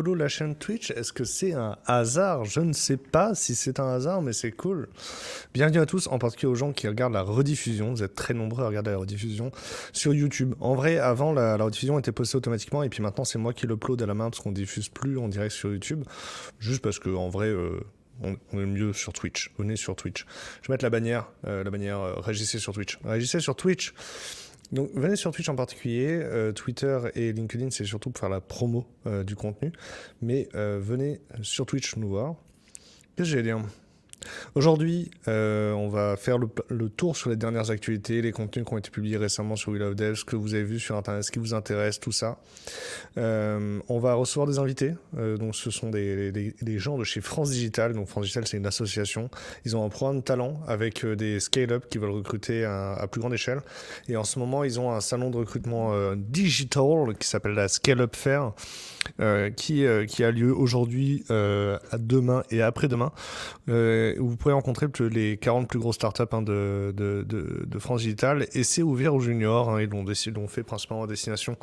Follow la chaîne Twitch, est-ce que c'est un hasard? Je ne sais pas si c'est un hasard, mais c'est cool. Bienvenue à tous, en particulier aux gens qui regardent la rediffusion. Vous êtes très nombreux à regarder la rediffusion sur YouTube. En vrai, avant, la rediffusion était postée automatiquement, et puis maintenant, c'est moi qui l'upload à la main, parce qu'on diffuse plus en direct sur YouTube. Juste parce que, en vrai, on est mieux sur Twitch. Venez sur Twitch. Je vais mettre la bannière réagissez sur Twitch. Réagissez sur Twitch. Donc venez sur Twitch en particulier, Twitter et LinkedIn c'est surtout pour faire la promo du contenu, mais venez sur Twitch nous voir. Qu'est-ce que j'allais dire ? Aujourd'hui, on va faire le tour sur les dernières actualités, les contenus qui ont été publiés récemment sur We Love Dev, ce que vous avez vu sur Internet, ce qui vous intéresse, tout ça. On va recevoir des invités, donc ce sont des gens de chez France Digital. Donc France Digital, c'est une association. Ils ont un programme de talent avec des scale-up qui veulent recruter à plus grande échelle. Et en ce moment, ils ont un salon de recrutement digital qui s'appelle la Scale-up Fair, qui a lieu aujourd'hui, demain et après-demain. Où vous pourrez rencontrer les 40 plus grosses startups de France Digital, et c'est ouvert aux juniors. Ils l'ont fait principalement à destination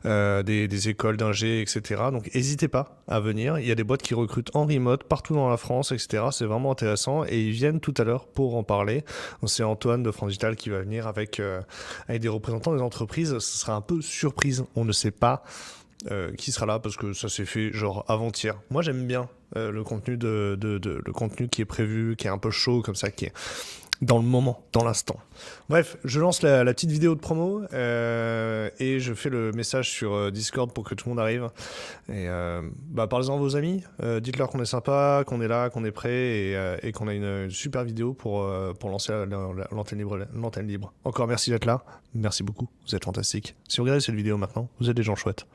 des écoles d'ingé, etc. Donc n'hésitez pas à venir. Il y a des boîtes qui recrutent en remote partout dans la France, etc. C'est vraiment intéressant, et ils viennent tout à l'heure pour en parler. Donc, c'est Antoine de France Digital qui va venir avec des représentants des entreprises. Ce sera un peu surprise, on ne sait pas qui sera là, parce que ça s'est fait genre avant-hier. Moi j'aime bien le contenu le contenu qui est prévu, qui est un peu chaud comme ça, qui est dans le moment, dans l'instant. Bref, je lance la petite vidéo de promo et je fais le message sur Discord pour que tout le monde arrive. Et parlez-en à vos amis, dites-leur qu'on est sympa, qu'on est là, qu'on est prêt, et qu'on a une super vidéo pour lancer l'antenne libre. Encore merci d'être là, merci beaucoup, vous êtes fantastiques. Si vous regardez cette vidéo maintenant, vous êtes des gens chouettes.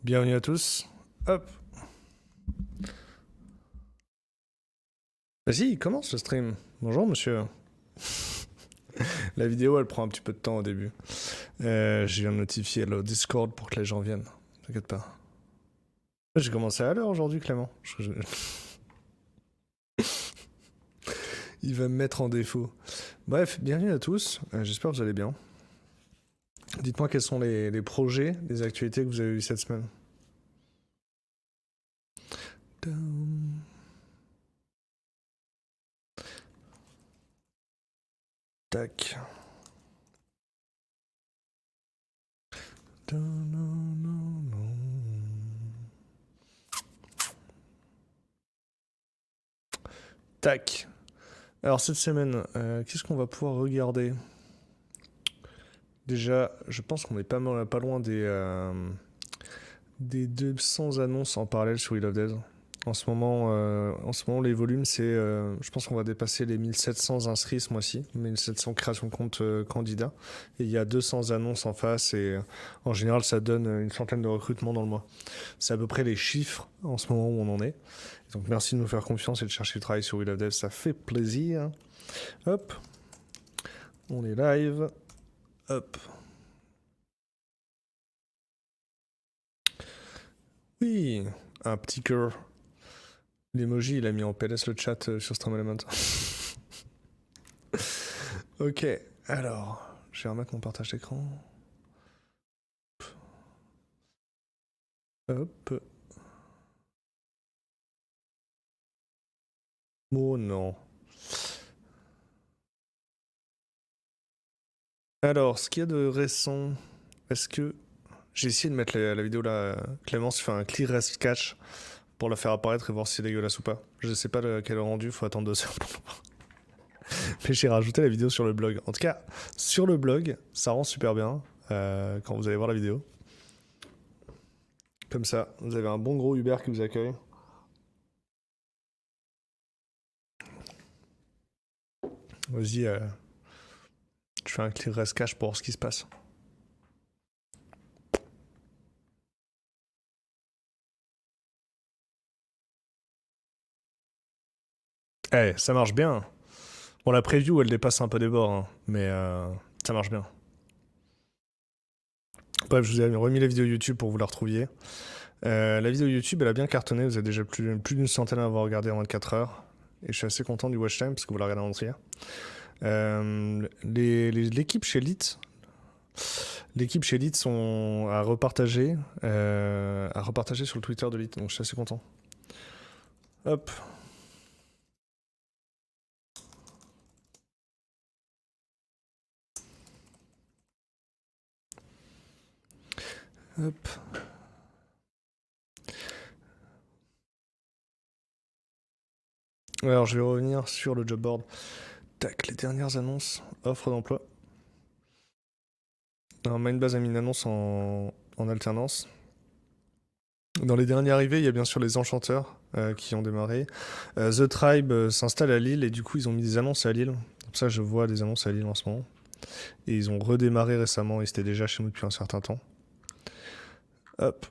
Bienvenue à tous. Hop. Vas-y, commence le stream. Bonjour monsieur. La vidéo elle prend un petit peu de temps au début. Je viens de notifier le Discord pour que les gens viennent. T'inquiète pas. J'ai commencé à l'heure aujourd'hui Clément. Il va me mettre en défaut. Bref, bienvenue à tous. J'espère que vous allez bien. Dites-moi quels sont les projets, les actualités que vous avez eues cette semaine. Tac. Tac. Alors cette semaine, qu'est-ce qu'on va pouvoir regarder? Déjà, je pense qu'on est pas loin des 200 annonces en parallèle sur Wheel of Death. En ce moment, les volumes, je pense qu'on va dépasser les 1700 inscrits ce mois-ci, 1700 créations de compte candidats. Et il y a 200 annonces en face et en général, ça donne une centaine de recrutements dans le mois. C'est à peu près les chiffres en ce moment où on en est. Donc merci de nous faire confiance et de chercher le travail sur Wheel of Death, ça fait plaisir. Hop, on est live. Hop. Oui, un petit cœur. L'emoji, il a mis en PLS le chat sur StreamElement. Ok, alors, je vais remettre mon partage d'écran. Hop. Oh non. Alors, ce qu'il y a de récent, est-ce que... J'ai essayé de mettre la vidéo là, Clémence fait un clear rest catch pour la faire apparaître et voir si c'est dégueulasse ou pas. Je sais pas quel rendu, faut attendre 2 heures pour le voir. Mais j'ai rajouté la vidéo sur le blog. En tout cas, sur le blog, ça rend super bien quand vous allez voir la vidéo. Comme ça, vous avez un bon gros Uber qui vous accueille. Vas-y, je fais un clear rest cache pour voir ce qui se passe. Eh, ça marche bien. Bon, la preview, elle dépasse un peu des bords, hein, mais ça marche bien. Bref, je vous ai remis la vidéo YouTube pour que vous la retrouviez. La vidéo YouTube, elle a bien cartonné. Vous avez déjà plus d'une centaine à avoir regardé en 24 heures. Et je suis assez content du watch time parce que vous la regardez en entier. L'équipe chez Elite a repartagé sur le Twitter de Elite, donc je suis assez content. Hop. Hop. Alors je vais revenir sur le job board. Tac, les dernières annonces, offres d'emploi. Mindbase a mis une annonce en alternance. Dans les derniers arrivés, il y a bien sûr les enchanteurs qui ont démarré. The Tribe s'installe à Lille et du coup ils ont mis des annonces à Lille. Comme ça je vois des annonces à Lille en ce moment. Et ils ont redémarré récemment, ils étaient déjà chez nous depuis un certain temps. Hop.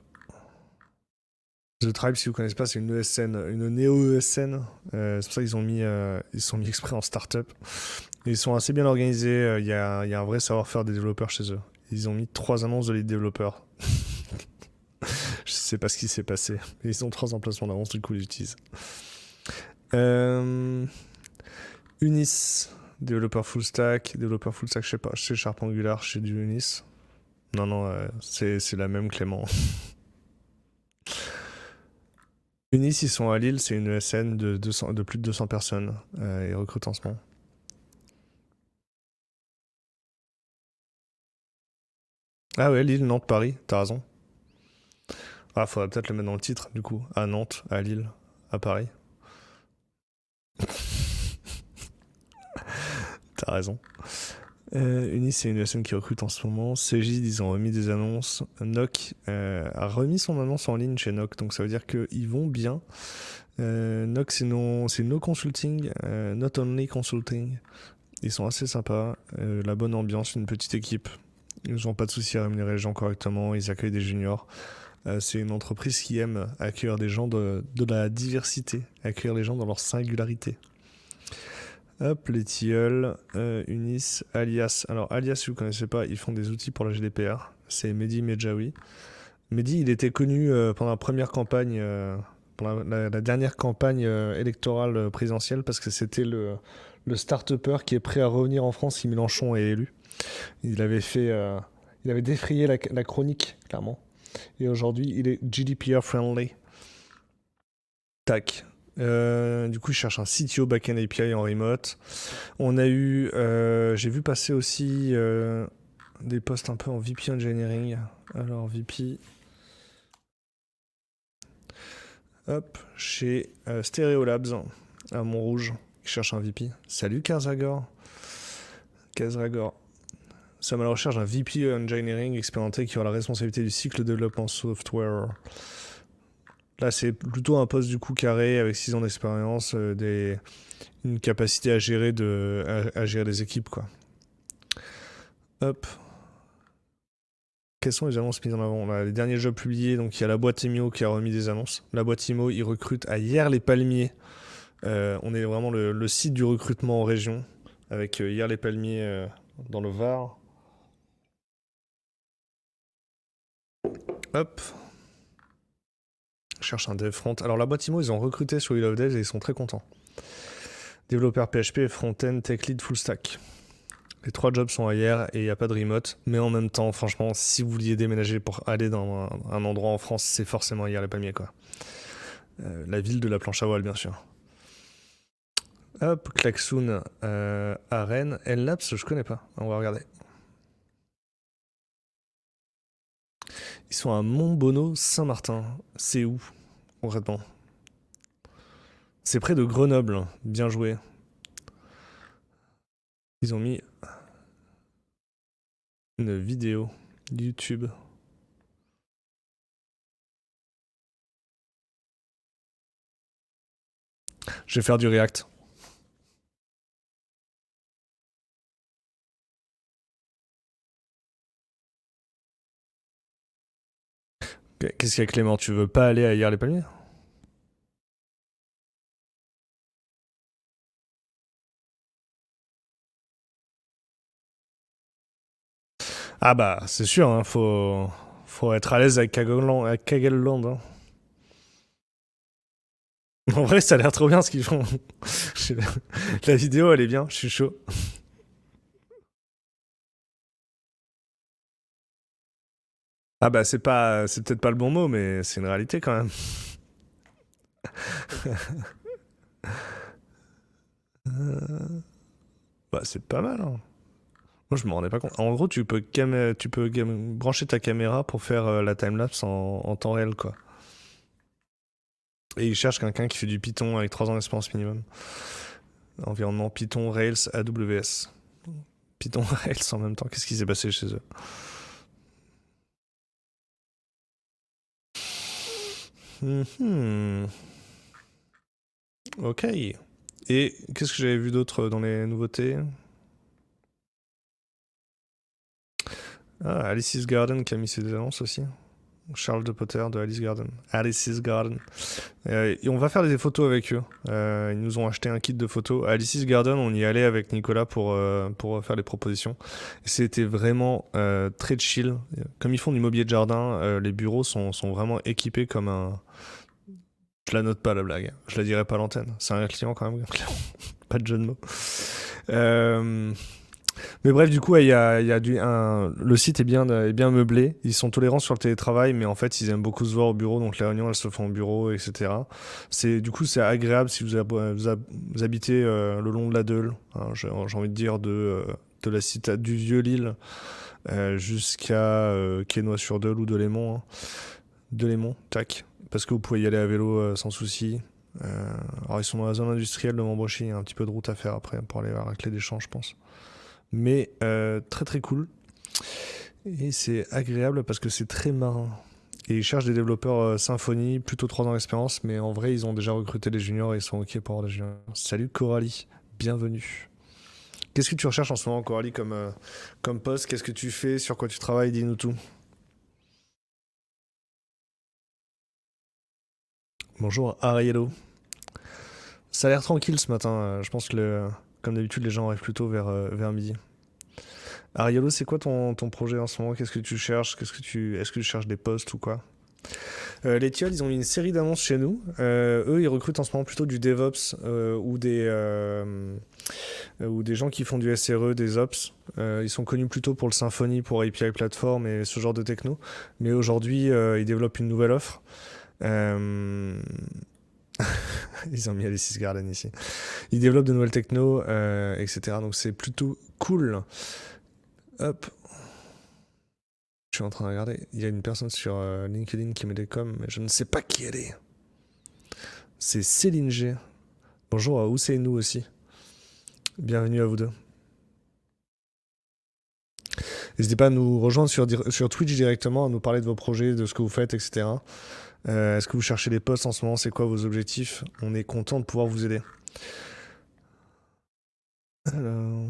The Tribe, si vous ne connaissez pas, c'est une ESN, une néo-ESN. C'est pour ça qu'ils ils sont mis exprès en start-up. Ils sont assez bien organisés, il y a un vrai savoir-faire des développeurs chez eux. Ils ont mis 3 annonces de lead développeurs. Je sais pas ce qui s'est passé. Ils ont 3 emplacements d'avance, du coup ils utilisent. Unis, développeur full stack, je sais pas, chez Sharp Angular, chez du Unis. Non, c'est la même Clément. Unis, ils sont à Lille, c'est une ESN de plus de 200 personnes. Ils recrutent en ce moment. Ah ouais, Lille, Nantes, Paris, t'as raison. Ah, faudrait peut-être le mettre dans le titre, du coup. À Nantes, à Lille, à Paris. T'as raison. Unis, c'est une ESN qui recrute en ce moment. Cegid, ils ont remis des annonces. Noc a remis son annonce en ligne chez Noc, donc ça veut dire qu'ils vont bien. Noc, c'est no consulting, not only consulting. Ils sont assez sympas. La bonne ambiance, une petite équipe. Ils n'ont pas de souci à rémunérer les gens correctement. Ils accueillent des juniors. C'est une entreprise qui aime accueillir des gens de la diversité, accueillir les gens dans leur singularité. Hop, les tilleuls, Unis, Alias. Alors, Alias, si vous ne connaissez pas, ils font des outils pour la GDPR. C'est Mehdi Medjaoui. Mehdi, il était connu pendant la première campagne, pendant la dernière campagne électorale présidentielle, parce que c'était le start-upper qui est prêt à revenir en France si Mélenchon est élu. Il avait fait, il avait défrayé la chronique, clairement. Et aujourd'hui, il est GDPR friendly. Tac. Du coup, je cherche un CTO backend API en remote. On a eu, j'ai vu passer aussi des postes un peu en VP Engineering. Alors, VP. Hop, chez Stereolabs à Montrouge, qui cherche un VP. Salut Kazragor. Kazragor. Nous sommes à la recherche d'un VP Engineering expérimenté qui aura la responsabilité du cycle de développement software. Là, c'est plutôt un poste du coup carré avec 6 ans d'expérience, une capacité à gérer, à gérer des équipes, quoi. Hop. Quelles sont les annonces mises en avant? Là, les derniers jobs publiés, donc il y a la boîte IMO qui a remis des annonces. La boîte IMO, ils recrutent à Hyères-les-Palmiers. On est vraiment le site du recrutement en région, avec Hyères-les-Palmiers dans le Var. Hop. Je cherche un dev front. Alors la boîte IMO, ils ont recruté sur We Love Devs et ils sont très contents. Développeur PHP, front-end, tech lead, full stack. Les 3 jobs sont ailleurs et il n'y a pas de remote. Mais en même temps, franchement, si vous vouliez déménager pour aller dans un endroit en France, c'est forcément Hyères-les-Palmiers, quoi. La ville de la planche à voile, bien sûr. Hop, Klaxoon à Rennes. Labs, je connais pas. On va regarder. Ils sont à Montbonneau, Saint-Martin. C'est où, concrètement? C'est près de Grenoble. Bien joué. Ils ont mis une vidéo YouTube. Je vais faire du React. Qu'est-ce qu'il y a, Clément? Tu veux pas aller à Hyères-les-Palmiers? Ah bah, c'est sûr, hein, faut être à l'aise avec Kagelland. Hein. En vrai, ça a l'air trop bien ce qu'ils font. La vidéo, elle est bien, je suis chaud. Ah bah, c'est peut-être pas le bon mot, mais c'est une réalité quand même. Euh, Bah, c'est pas mal, hein. Moi, je me rendais pas compte. En gros, tu peux brancher ta caméra pour faire la timelapse en temps réel, quoi. Et ils cherchent quelqu'un qui fait du Python avec 3 ans d'expérience minimum. Environnement Python, Rails, AWS. Python, Rails en même temps. Qu'est-ce qui s'est passé chez eux? Mhm. Ok. Et qu'est-ce que j'avais vu d'autre dans les nouveautés? Ah, Alice's Garden qui a mis ses annonces aussi. Charles de Potter de Alice Garden. Alice's Garden. Et on va faire des photos avec eux. Ils nous ont acheté un kit de photos. À Alice's Garden, on y allait avec Nicolas pour faire les propositions. Et c'était vraiment très chill. Comme ils font du mobilier de jardin, les bureaux sont vraiment équipés comme un... Je la note pas la blague. Je la dirai pas à l'antenne. C'est un client quand même. Pas de jeu de mots. Euh, Mais bref, du coup, le site est bien meublé. Ils sont tolérants sur le télétravail, mais en fait, ils aiment beaucoup se voir au bureau, donc les réunions, elles se font au bureau, etc. Du coup, c'est agréable si vous habitez le long de la Deule, hein, j'ai envie de dire de la cité du Vieux-Lille jusqu'à Quesnoy-sur-Deule ou Delémont. Hein. Delémont, tac. Parce que vous pouvez y aller à vélo sans souci. Alors, ils sont dans la zone industrielle de Montbrochy, il y a un petit peu de route à faire après pour aller à la Clé des Champs, je pense. Mais très très cool. Et c'est agréable parce que c'est très marin. Et ils cherchent des développeurs Symfony, plutôt 3 ans d'expérience, mais en vrai, ils ont déjà recruté des juniors et ils sont OK pour avoir des juniors. Salut Coralie, bienvenue. Qu'est-ce que tu recherches en ce moment, Coralie, comme poste? Qu'est-ce que tu fais? Sur quoi tu travailles? Dis-nous tout. Bonjour Ariello. Ça a l'air tranquille ce matin. Je pense que, comme d'habitude, les gens arrivent plutôt vers midi. Ariello, c'est quoi ton projet en ce moment? Qu'est-ce que tu cherches? Est-ce que tu cherches des postes ou quoi? Les Tilleuls, ils ont mis une série d'annonces chez nous. Eux, ils recrutent en ce moment plutôt du DevOps ou des gens qui font du SRE, des Ops. Ils sont connus plutôt pour le Symfony, pour API Platform et ce genre de techno. Mais aujourd'hui, ils développent une nouvelle offre. Euh, Ils ont mis Alice Garden ici. Ils développent de nouvelles techno, etc. Donc c'est plutôt cool. Hop. Je suis en train de regarder. Il y a une personne sur LinkedIn qui met des coms, mais je ne sais pas qui elle est. C'est Céline G. Bonjour à Ousseinou aussi. Bienvenue à vous deux. N'hésitez pas à nous rejoindre sur Twitch directement, à nous parler de vos projets, de ce que vous faites, etc. Est-ce que vous cherchez des postes en ce moment? C'est quoi vos objectifs? On est content de pouvoir vous aider. Alors...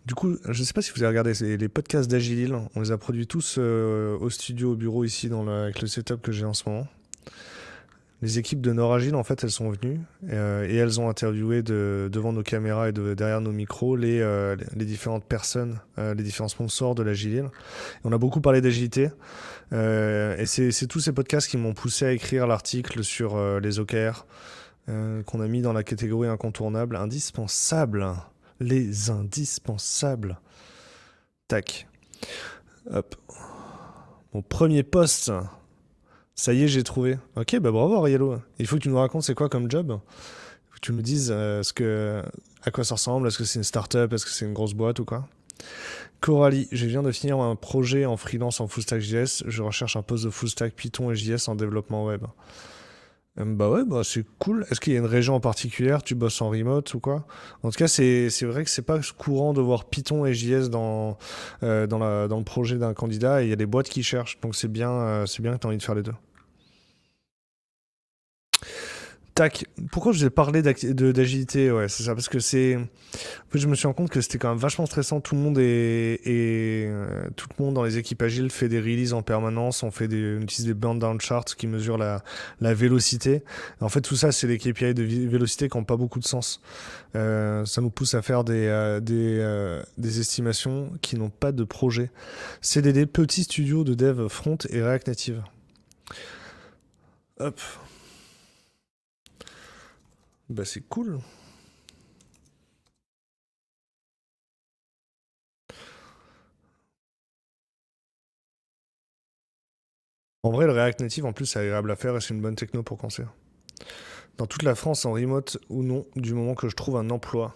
Du coup, je ne sais pas si vous avez regardé les podcasts d'Agilil. On les a produits tous au studio, au bureau ici, avec le setup que j'ai en ce moment. Les équipes de Nord-Agile, en fait, elles sont venues et elles ont interviewé devant nos caméras et derrière nos micros les différentes personnes, les différents sponsors de l'Agilil. On a beaucoup parlé d'agilité et c'est tous ces podcasts qui m'ont poussé à écrire l'article sur les OKR qu'on a mis dans la catégorie incontournable, indispensable. Les indispensables. Tac. Hop. Mon premier poste. Ça y est, j'ai trouvé. Ok, bah bravo Ariello. Il faut que tu nous racontes c'est quoi comme job. Il faut que tu me dises à quoi ça ressemble. Est-ce que c'est une start-up? Est-ce que c'est une grosse boîte ou quoi? Coralie, je viens de finir un projet en freelance en full stack JS. Je recherche un poste de full stack Python et JS en développement web. Bah ouais, bah c'est cool. Est-ce qu'il y a une région en particulier? Tu bosses en remote ou quoi? En tout cas, c'est vrai que c'est pas courant de voir Python et JS dans le projet d'un candidat et il y a des boîtes qui cherchent. Donc c'est bien que tu as envie de faire les deux. Tac. Pourquoi je vous ai parlé d'agilité? Ouais, c'est ça. Parce que En fait, je me suis rendu compte que c'était quand même vachement stressant. Tout le monde tout le monde dans les équipes agiles fait des releases en permanence. On utilise des burn down charts qui mesurent la vélocité. En fait, tout ça, c'est des KPI de vélocité qui n'ont pas beaucoup de sens. Ça nous pousse à faire des estimations qui n'ont pas de projet. C'est des petits studios de dev front et React Native. Hop. Bah, c'est cool. En vrai, le React Native, en plus, c'est agréable à faire et c'est une bonne techno pour commencer. Dans toute la France, en remote ou non, du moment que je trouve un emploi.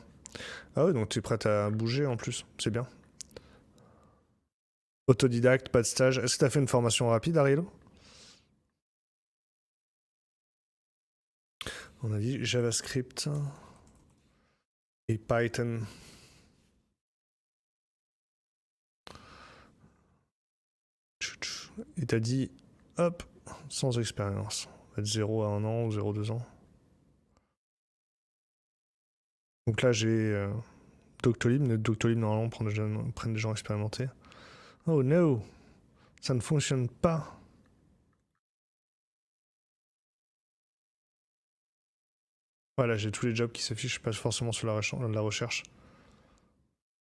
Ah ouais, donc tu es prête à bouger en plus, c'est bien. Autodidacte, pas de stage. Est-ce que tu as fait une formation rapide, Ariello? On a dit JavaScript et Python. Et t'as dit, hop, sans expérience. On va être 0 à 1 an ou 0 à 2 ans. Donc là, j'ai Doctolib. Mais Doctolib, normalement, prennent des gens expérimentés. Oh no, ça ne fonctionne pas. Voilà, j'ai tous les jobs qui s'affichent, je passe forcément sur la recherche.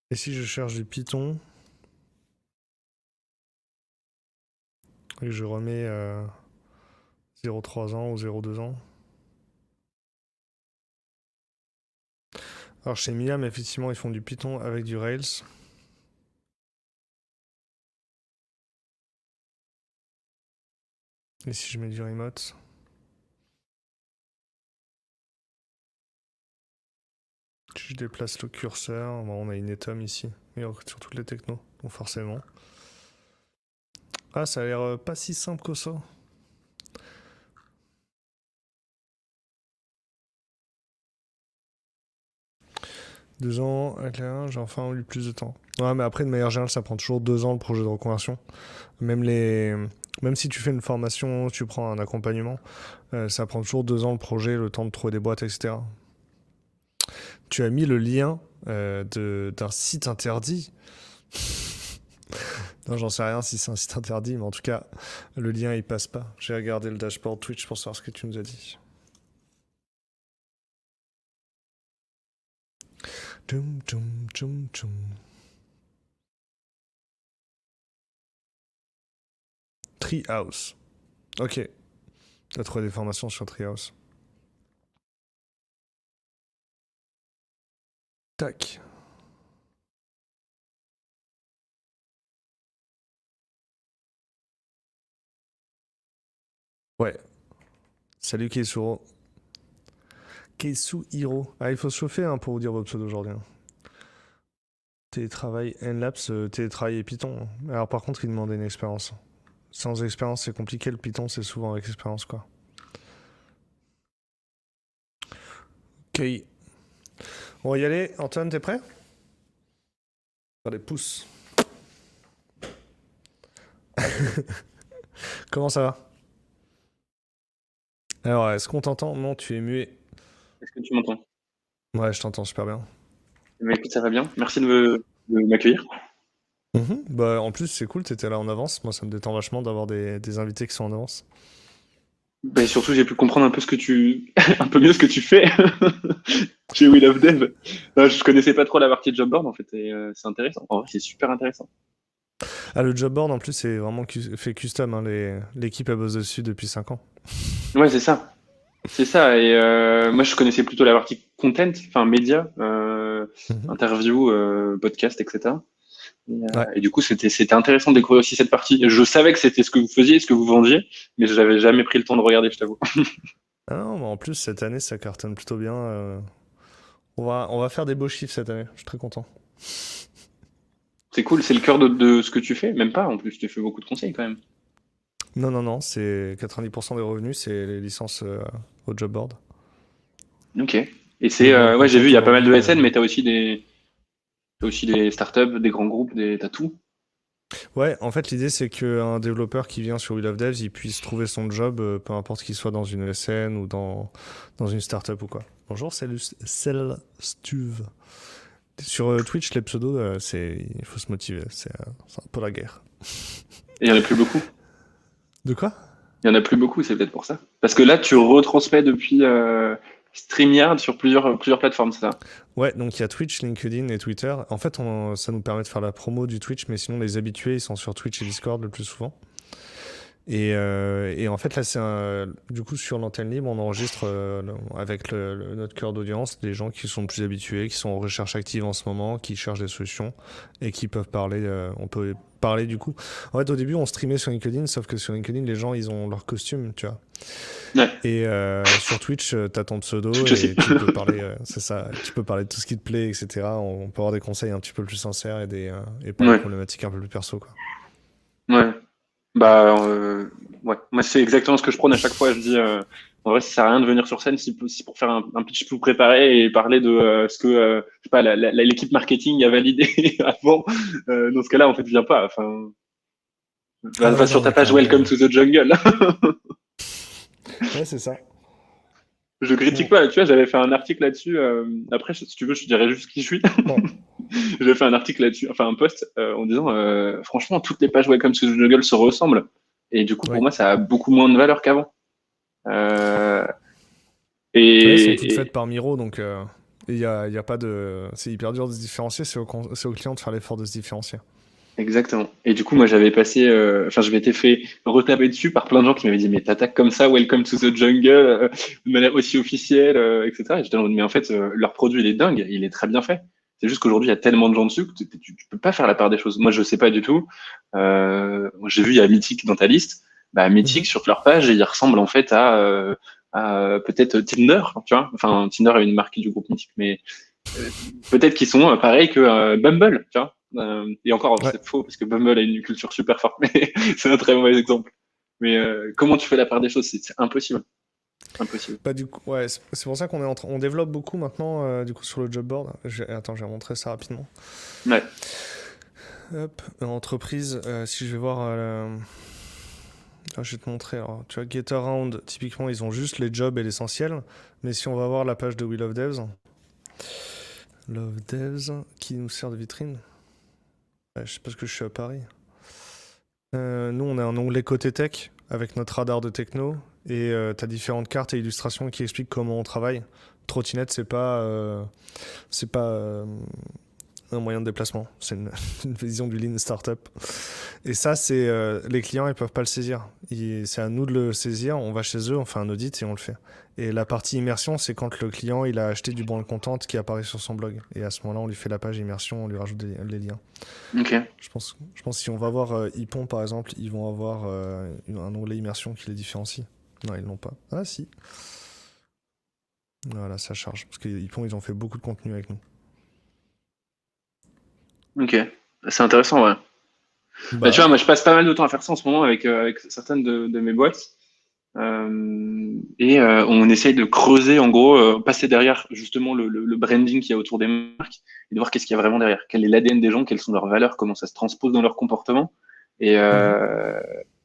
Et si je cherche du Python, et je remets 0,3 ans ou 0,2 ans. Alors chez Miam, effectivement, ils font du Python avec du Rails. Et si je mets du remote? Je déplace le curseur. Bon, on a une Etom ici. Mais sur toutes les technos. Donc forcément. Ah, ça a l'air pas si simple que ça. Deux ans, avec j'ai enfin eu plus de temps. Ouais, mais après, de manière générale, ça prend toujours 2 ans le projet de reconversion. Même si tu fais une formation, tu prends un accompagnement, ça prend toujours 2 ans le projet, le temps de trouver des boîtes, etc. Tu as mis le lien d'un site interdit. Non, j'en sais rien si c'est un site interdit, mais en tout cas, le lien il passe pas. J'ai regardé le dashboard Twitch pour savoir ce que tu nous as dit. Tchoum, tchoum, tchoum, tchoum. Treehouse. Ok. T'as trouvé des formations sur Treehouse. Tac. Ouais. Salut Keisuro. Keisuhiro. Ah, il faut se chauffer hein, pour vous dire vos pseudos aujourd'hui. Hein. Télétravail, Nlabs, télétravail et Python. Alors par contre, il demandait une expérience. Sans expérience, c'est compliqué. Le Python, c'est souvent avec expérience, quoi. Ok. On va y aller. Antoine, t'es prêt? Faire des pouces. Comment ça va? Alors, est-ce qu'on t'entend? Non, tu es muet. Est-ce que tu m'entends? Ouais, je t'entends super bien. Mais écoute, ça va bien. Merci de m'accueillir. Bah, en plus, c'est cool, t'étais là en avance. Moi, ça me détend vachement d'avoir des invités qui sont en avance. Ben, surtout, j'ai pu comprendre un peu un peu mieux ce que tu fais chez Will of Dev. Je connaissais pas trop la partie de job board en fait, et c'est intéressant. En vrai, c'est super intéressant. Ah, le job board, en plus, c'est vraiment fait custom. Hein. L'équipe, elle bosse dessus depuis 5 ans. Ouais, c'est ça. C'est ça. Et moi, je connaissais plutôt la partie content, enfin média, Mhm. interview, podcast, etc. Ouais. Et du coup, c'était intéressant de découvrir aussi cette partie. Je savais que c'était ce que vous faisiez, ce que vous vendiez, mais je n'avais jamais pris le temps de regarder, je t'avoue. Ah non, mais en plus, cette année, ça cartonne plutôt bien. On va faire des beaux chiffres cette année. Je suis très content. C'est cool, c'est le cœur de ce que tu fais. Même pas, en plus, tu fais beaucoup de conseils quand même. Non, non, non, c'est 90% des revenus, c'est les licences au job board. Ok. Et Le c'est, board ouais, j'ai content vu, il y a pas mal de aujourd'hui. SN, mais t'as aussi des startups, des grands groupes, t'as tout. Ouais, en fait, l'idée, c'est qu'un développeur qui vient sur We Love Devs, il puisse trouver son job, peu importe qu'il soit dans une ESN ou dans une startup ou quoi. Bonjour, c'est Stuve. Sur Twitch, les pseudos, il faut se motiver, c'est un peu la guerre. Et il y en a plus beaucoup. De quoi? Il y en a plus beaucoup, c'est peut-être pour ça. Parce que là, tu retransmets depuis StreamYard sur plusieurs plateformes, c'est ça? Ouais, donc il y a Twitch, LinkedIn et Twitter. En fait, ça nous permet de faire la promo du Twitch, mais sinon, les habitués, ils sont sur Twitch et Discord le plus souvent. Et en fait, là, du coup, sur l'antenne libre, on enregistre avec notre cœur d'audience des gens qui sont plus habitués, qui sont en recherche active en ce moment, qui cherchent des solutions et qui peuvent parler. On peut parler du coup. En fait, au début, on streamait sur LinkedIn, sauf que sur LinkedIn, les gens, ils ont leur costume, tu vois. Ouais, Et sur Twitch, t'as ton pseudo Twitch aussi. et tu peux parler, c'est ça, tu peux parler de tout ce qui te plaît, etc. On peut avoir des conseils un petit peu plus sincères et parler de Ouais, problématiques un peu plus perso, quoi. ouais. Bah, ouais. Moi, c'est exactement ce que je prône à chaque fois. Je dis, en vrai, ça sert à rien de venir sur scène si pour faire un pitch plus préparé et parler de ce que, je sais pas, l'équipe marketing a validé avant. Dans ce cas-là, en fait, viens pas. Enfin, Ah va ouais, sur non, ta mais page Welcome clairement. to the Jungle. Ouais, c'est ça. Je critique Bon, pas, tu vois, j'avais fait un article là-dessus. Après, si tu veux, je te dirais juste qui je suis. bon. J'avais fait un article là-dessus, enfin un post en disant, franchement, toutes les pages Welcome to the Jungle se ressemblent. Et du coup, pour Oui. moi, ça a beaucoup moins de valeur qu'avant. Euh, Ouais, elles sont toutes et, faites par Miro, donc il y a pas de. C'est hyper dur de se différencier, c'est au client de faire l'effort de se différencier. exactement. Et du coup, moi, j'avais passé, enfin, je m'étais fait retaper dessus par plein de gens qui m'avaient dit, mais t'attaques comme ça, Welcome to the Jungle, de manière aussi officielle, etc. Et j'étais en mode, mais en fait, leur produit, il est dingue, il est très bien fait. C'est juste qu'aujourd'hui, il y a tellement de gens dessus que tu peux pas faire la part des choses. Moi, je sais pas du tout. J'ai vu, il y a Mythic dans ta liste. Bah, Mythic, Mhm. sur leur page, il ressemble en fait à peut-être Tinder, tu vois. Enfin, Tinder est une marque du groupe Mythic, mais euh, peut-être qu'ils sont pareils que Bumble, tu vois. Et encore, Ouais. c'est faux parce que Bumble a une culture super forte, mais c'est un très mauvais exemple. Mais comment tu fais la part des choses? C'est impossible. Impossible. Bah, du coup, ouais, c'est pour ça on développe beaucoup maintenant du coup sur le job board. Attends, je vais montrer ça rapidement. Ouais. Hop, entreprise, si je vais voir. Je vais te montrer. Alors, tu vois, GetAround, typiquement, ils ont juste les jobs et l'essentiel. Mais si on va voir la page de We Love Devs, Love Devs, qui nous sert de vitrine. Ouais, je sais pas ce que je suis à Paris. Nous, on a un onglet côté tech avec notre radar de techno et tu as différentes cartes et illustrations qui expliquent comment on travaille. Trottinette, c'est pas un moyen de déplacement, c'est une vision du lean startup. Et ça, c'est les clients, ils peuvent pas le saisir. C'est à nous de le saisir. On va chez eux, on fait un audit et on le fait. Et la partie immersion, c'est quand le client il a acheté du bon content qui apparaît sur son blog. Et à ce moment-là, on lui fait la page immersion, on lui rajoute les liens. Ok. Je pense que si on va voir Ipon par exemple, ils vont avoir un onglet immersion qui les différencie. Non, ils l'ont pas. Ah si. Voilà, ça charge. Parce que Ipon, ils ont fait beaucoup de contenu avec nous. Ok. C'est intéressant, ouais. Bah, Bah tu vois, ouais. moi, je passe pas mal de temps à faire ça en ce moment avec certaines de mes boîtes. On essaye de creuser, en gros, passer derrière justement le branding qu'il y a autour des marques et de voir qu'est-ce qu'il y a vraiment derrière. Quel est l'ADN des gens, quelles sont leurs valeurs, comment ça se transpose dans leur comportement. Et, Mhm. euh,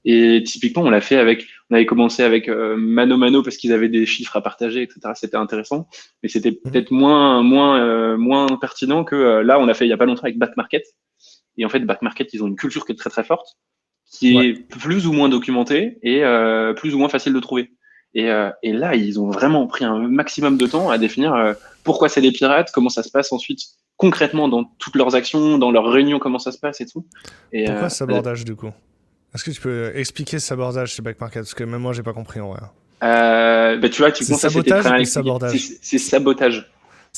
et typiquement, on avait commencé avec Mano Mano parce qu'ils avaient des chiffres à partager, etc. C'était intéressant, mais c'était Mhm. peut-être moins pertinent que là, on a fait il y a pas longtemps avec Back Market. Et en fait, Back Market, ils ont une culture qui est très très forte, qui Ouais. est plus ou moins documentée et plus ou moins facile de trouver. Et là, ils ont vraiment pris un maximum de temps à définir pourquoi c'est des pirates, comment ça se passe ensuite concrètement dans toutes leurs actions, dans leurs réunions, comment ça se passe et tout. Et Pourquoi ce sabordage du coup? Est-ce que tu peux expliquer ce sabordage chez Back Market? Parce que même moi, j'ai pas compris en vrai. bah, tu vois, C'est typiquement, ça c'était très sabotage mal ou expliqué. sabordage? C'est sabotage.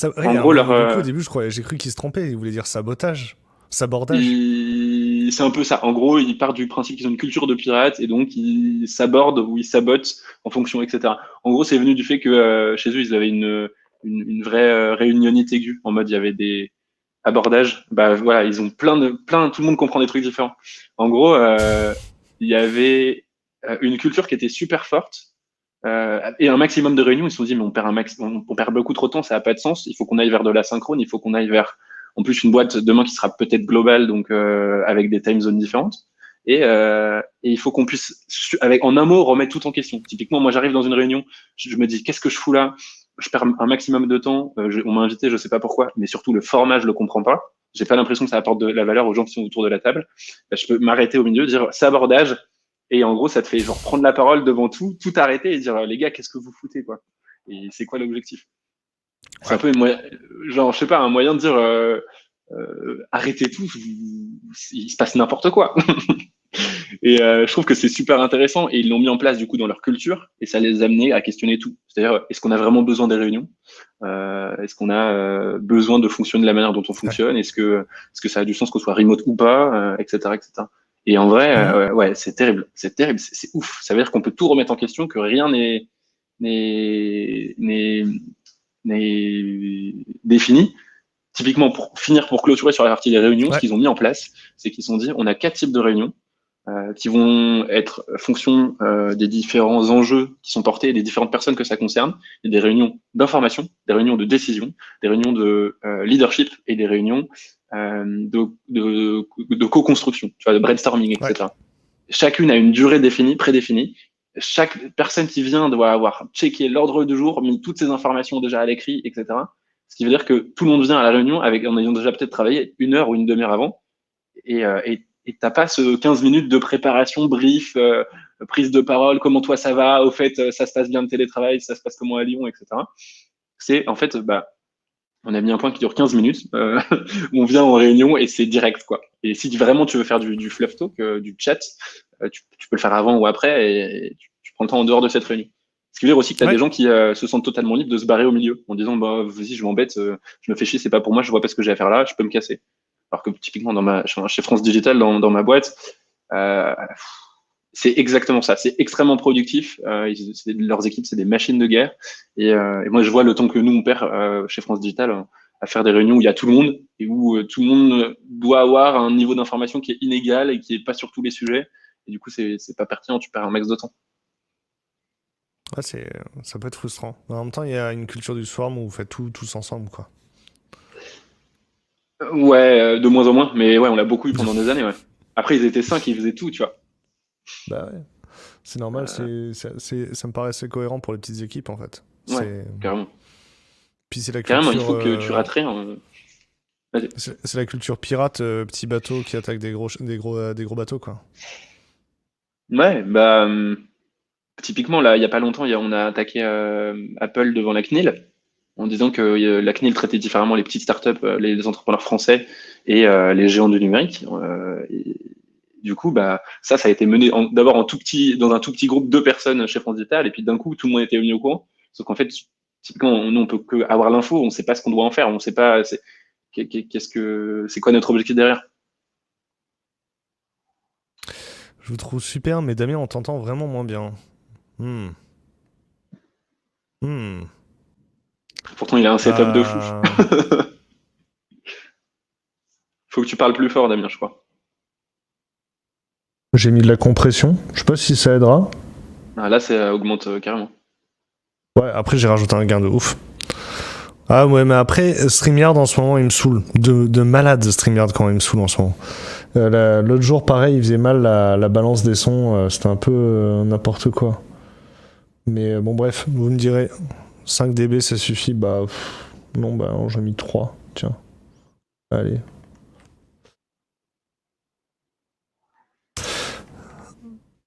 Oui, En hein, gros, mais du coup, au début, j'ai cru qu'il se trompait. Il voulait dire sabotage. Sabordage. c'est un peu ça. En gros, ils partent du principe qu'ils ont une culture de pirates et donc ils sabordent ou ils sabotent en fonction, etc. En gros, c'est venu du fait que chez eux, ils avaient une vraie réunionnite aiguë. En mode, il y avait des abordages. Bah voilà, ils ont tout le monde comprend des trucs différents. En gros, il y avait une culture qui était super forte et un maximum de réunions. Ils se sont dit, mais on perd beaucoup trop de temps, ça n'a pas de sens. Il faut qu'on aille vers de l'asynchrone, il faut qu'on aille vers, en plus, une boîte demain qui sera peut-être globale, donc avec des time zones différentes. Et il faut qu'on puisse, en un mot, remettre tout en question. Typiquement, moi, j'arrive dans une réunion, je me dis, qu'est-ce que je fous là? Je perds un maximum de temps. On m'a invité, je sais pas pourquoi, mais surtout le format, je le comprends pas. J'ai pas l'impression que ça apporte de la valeur aux gens qui sont autour de la table. Je peux m'arrêter au milieu, dire sabordage, et en gros, ça te fait genre prendre la parole devant tout arrêter et dire les gars, qu'est-ce que vous foutez quoi? Et c'est quoi l'objectif? C'est un Ouais. peu genre je sais pas un moyen de dire arrêtez tout, il se passe n'importe quoi. Et je trouve que c'est super intéressant et ils l'ont mis en place du coup dans leur culture et ça les a amenés à questionner tout. C'est-à-dire est-ce qu'on a vraiment besoin des réunions? Est-ce qu'on a besoin de fonctionner de la manière dont on Ouais. fonctionne? Est-ce que ça a du sens qu'on soit remote ou pas, etc., etc. Et en vrai, Mhm. ouais, c'est terrible, c'est ouf. Ça veut dire qu'on peut tout remettre en question, que rien n'est n'est n'est défini. Typiquement, pour clôturer sur la partie des réunions, ce Ouais. qu'ils ont mis en place, c'est qu'ils se sont dit, on a 4 types de réunions qui vont être fonction des différents enjeux qui sont portés et des différentes personnes que ça concerne. Il y a des réunions d'information, des réunions de décision, des réunions de leadership et des réunions de co-construction, tu vois, de brainstorming, Ouais. etc. Chacune a une durée définie, prédéfinie. Chaque personne qui vient doit avoir checké l'ordre du jour, mis toutes ces informations déjà à l'écrit, etc. Ce qui veut dire que tout le monde vient à la réunion en ayant déjà peut-être travaillé 1 heure ou une demi-heure avant et t'as pas ce 15 minutes de préparation, brief, prise de parole, comment toi ça va, au fait, ça se passe bien le télétravail, ça se passe comment à Lyon, etc. C'est en fait, bah, on a mis un point qui dure 15 minutes, où on vient en réunion et c'est direct, quoi. Et si vraiment tu veux faire du fluff talk, du chat, tu peux le faire avant ou après et tu prends le temps en dehors de cette réunion. Ce qui veut dire aussi que tu as des Ouais. gens qui se sentent totalement libres de se barrer au milieu en disant bah vas-y je m'embête, je me fais chier, c'est pas pour moi, je vois pas ce que j'ai à faire là, je peux me casser. Alors que typiquement chez France Digital dans ma boîte, euh, c'est exactement ça. C'est extrêmement productif. Leurs équipes, c'est des machines de guerre. Et moi, je vois le temps que nous, on perd chez France Digital à faire des réunions où il y a tout le monde et où tout le monde doit avoir un niveau d'information qui est inégal et qui est pas sur tous les sujets. Et du coup, c'est pas pertinent. Tu perds un max de temps. Ouais, ça peut être frustrant. Mais en même temps, il y a une culture du swarm où vous faites tout tous ensemble, quoi. Ouais, de moins en moins. Mais ouais, on l'a beaucoup eu pendant des années. Ouais. Après, ils étaient 5, ils faisaient tout, tu vois. Bah ouais. C'est normal, ça me paraît assez cohérent pour les petites équipes, en fait. Ouais, C'est... carrément. Puis c'est la Carrément, il culture... faut que tu rates rien. Vas-y. c'est la culture pirate, petit bateau qui attaque des gros bateaux, quoi. Ouais, bah, typiquement, là, il y a pas longtemps, on a attaqué Apple devant la CNIL en disant que la CNIL traitait différemment les petites startups, les entrepreneurs français et les géants du numérique. Et du coup, bah, ça a été mené d'abord dans un tout petit groupe de personnes chez France Digital, et puis d'un coup, tout le monde était venu au courant. Sauf qu'en fait, typiquement, nous, on peut que avoir l'info, on sait pas ce qu'on doit en faire, on sait pas, c'est quoi notre objectif derrière. Je vous trouve super, mais Damien, on t'entend vraiment moins bien. Hmm. Hmm. Pourtant, il a un setup de fou. Euh, Faut que tu parles plus fort, Damien, je crois. J'ai mis de la compression. Je sais pas si ça aidera. Ah, là, ça augmente carrément. Ouais, après, j'ai rajouté un gain de ouf. Ah ouais, mais après, StreamYard en ce moment, il me saoule. De malade, StreamYard, quand il me saoule en ce moment. L'autre jour, pareil, il faisait mal la balance des sons. C'était un peu n'importe quoi. Mais bon, bref, vous me direz, 5 dB, ça suffit. Bah, non, bah, j'en ai mis 3. Tiens, allez.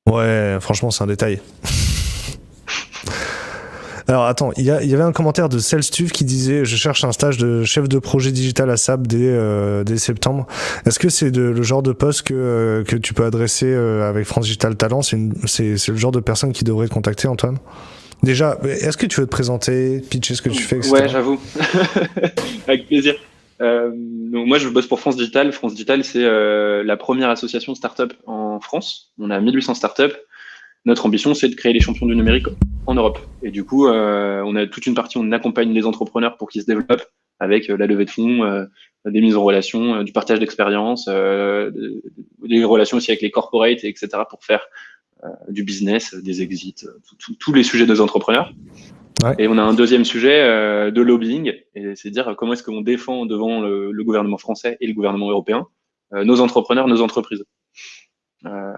Ouais, franchement, c'est un détail. Alors attends, il y avait un commentaire de Celstuve qui disait: je cherche un stage de chef de projet digital à SAP dès septembre. Est-ce que c'est le genre de poste que tu peux adresser avec France Digital Talent? C'est le genre de personne qui devrait te contacter, Antoine? Déjà, est-ce que tu veux te présenter, pitcher ce que tu fais, Ouais, etc. j'avoue. Avec plaisir. Donc moi, je bosse pour France Digital. France Digital, c'est la première association de startup en France. On a 1800 startups. Notre ambition, c'est de créer les champions du numérique en Europe. Et du coup, on a toute une partie, on accompagne les entrepreneurs pour qu'ils se développent avec la levée de fonds, des mises en relation, du partage d'expérience, des relations aussi avec les corporates, etc. pour faire du business, des exits, tous les sujets des entrepreneurs. Ouais. Et on a un deuxième sujet de lobbying, et c'est dire comment est-ce qu'on défend devant le gouvernement français et le gouvernement européen nos entrepreneurs, nos entreprises. Euh,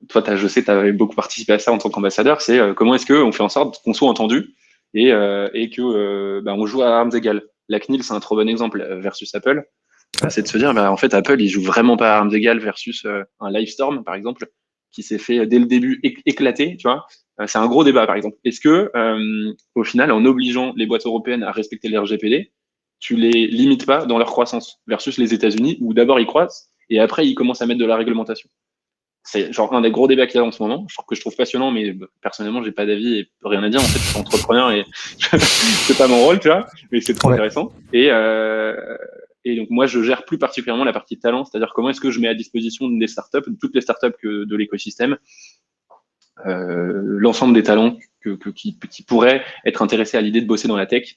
Toi, je sais que tu avais beaucoup participé à ça en tant qu'ambassadeur, c'est comment est-ce qu'on fait en sorte qu'on soit entendu et que on joue à armes égales. La CNIL, c'est un trop bon exemple versus Apple. C'est de se dire, en fait, Apple, il joue vraiment pas à armes égales versus un Livestorm, par exemple, qui s'est fait dès le début éclater, tu vois. C'est un gros débat, par exemple. Est-ce que, au final, en obligeant les boîtes européennes à respecter les RGPD, tu les limites pas dans leur croissance versus les États-Unis, où d'abord ils croissent et après ils commencent à mettre de la réglementation. C'est genre un des gros débats qu'il y a en ce moment, que je trouve passionnant, mais personnellement, j'ai pas d'avis et rien à dire. En fait, je suis entrepreneur et c'est pas mon rôle, tu vois, mais c'est trop Ouais. intéressant. Et donc, moi, je gère plus particulièrement la partie talent, c'est-à-dire comment est-ce que je mets à disposition des startups, de toutes les startups de l'écosystème, l'ensemble des talents qui pourraient être intéressés à l'idée de bosser dans la tech.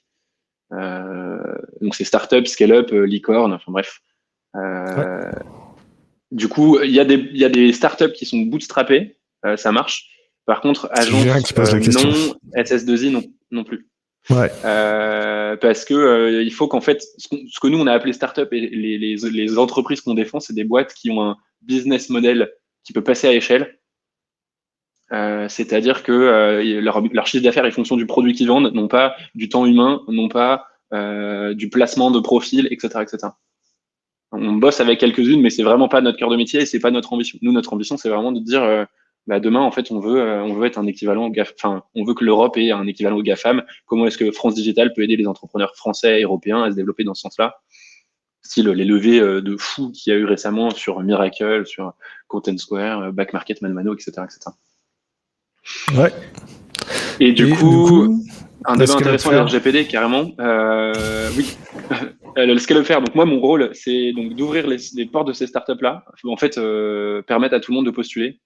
Donc, c'est startup, scale-up, licorne, enfin bref. Ouais. Euh, Du coup, il y a des startups qui sont bootstrappées, ça marche. Par contre, C'est Julien agence qui pose la question. non, SS2I non, non plus. Ouais. Parce que il faut qu'en fait, ce que nous on a appelé startup et les entreprises qu'on défend, c'est des boîtes qui ont un business model qui peut passer à échelle. C'est-à-dire que leur chiffre d'affaires est fonction du produit qu'ils vendent, non pas du temps humain, non pas du placement de profil, etc., etc. On bosse avec quelques-unes, mais c'est vraiment pas notre cœur de métier et c'est pas notre ambition. Nous, notre ambition, c'est vraiment de dire, demain, en fait, on veut être un équivalent au enfin, on veut que l'Europe ait un équivalent au GAFAM. Comment est-ce que France Digital peut aider les entrepreneurs français et européens à se développer dans ce sens-là? Style les levées de fou qu'il y a eu récemment sur Miracle, sur Content Square, Back Market, Manmano, etc., etc. Ouais. Et du Et du coup, coup, un débat est-ce qu'elle va intéressant, les faire? RGPD, carrément. Oui, le scale faire. Donc moi, mon rôle, c'est donc d'ouvrir les portes de ces startups-là. En fait, permettre à tout le monde de postuler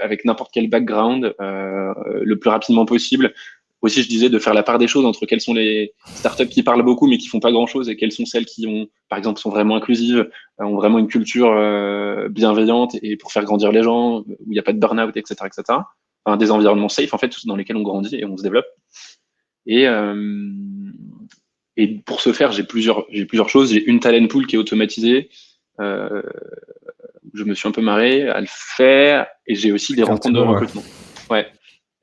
avec n'importe quel background le plus rapidement possible. Aussi, je disais de faire la part des choses entre quelles sont les startups qui parlent beaucoup mais qui font pas grand-chose et quelles sont celles qui ont, par exemple, sont vraiment inclusives, ont vraiment une culture bienveillante et pour faire grandir les gens, où il n'y a pas de burn-out, etc., etc. Enfin, des environnements safe en fait dans lesquels on grandit et on se développe. Et, euh, et pour ce faire, j'ai plusieurs choses. J'ai une talent pool qui est automatisée. Euh, je me suis un peu marré à le faire. Et j'ai aussi des rencontres de Carrément, ouais. recrutement. Ouais.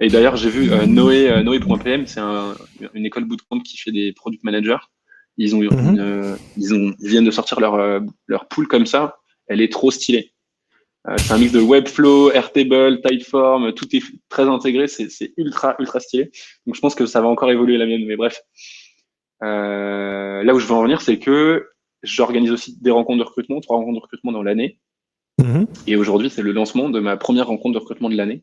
Et d'ailleurs, j'ai vu Noé.pm, c'est une école bootcamp qui fait des product managers. Mhm. Ils viennent de sortir leur pool comme ça. Elle est trop stylée. C'est un mix de Webflow, Airtable, Typeform, tout est très intégré, c'est ultra stylé. Donc je pense que ça va encore évoluer la mienne, mais bref. Là où je veux en venir, c'est que j'organise aussi des rencontres de recrutement, 3 rencontres de recrutement dans l'année. Et aujourd'hui, c'est le lancement de ma première rencontre de recrutement de l'année.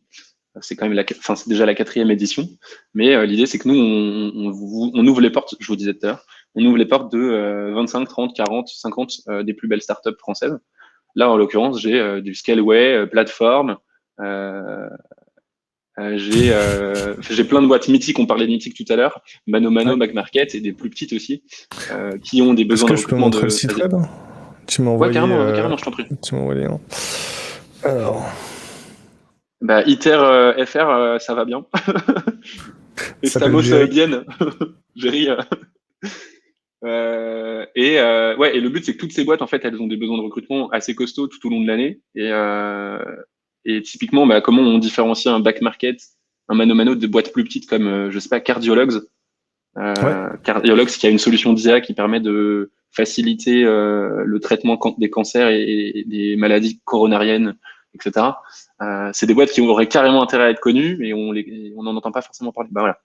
C'est quand même c'est déjà la 4e édition. Mais l'idée, c'est que nous, on ouvre les portes, je vous disais tout à l'heure, on ouvre les portes de 25, 30, 40, 50 des plus belles startups françaises. Là, en l'occurrence, j'ai du Scaleway, Plateforme. J'ai plein de boîtes mythiques, on parlait de mythiques tout à l'heure, Mano, Back Market et des plus petites aussi, qui ont des besoins de recrutement. Est-ce que je peux montrer le site web? Tu m'as envoyé, carrément, je t'en prie. Tu m'as envoyé. Alors. ITER FR, ça va bien. Et Stamos Bienne, j'ai ri. Et le but, c'est que toutes ces boîtes, en fait, elles ont des besoins de recrutement assez costauds tout au long de l'année. Et typiquement, comment on différencie un back market, un mano de boîtes plus petites comme, je sais pas, Cardiologues. Cardiologues, qui a une solution d'IA qui permet de faciliter le traitement des cancers et des maladies coronariennes, etc. C'est des boîtes qui auraient carrément intérêt à être connues, mais on n'en entend pas forcément parler. Voilà.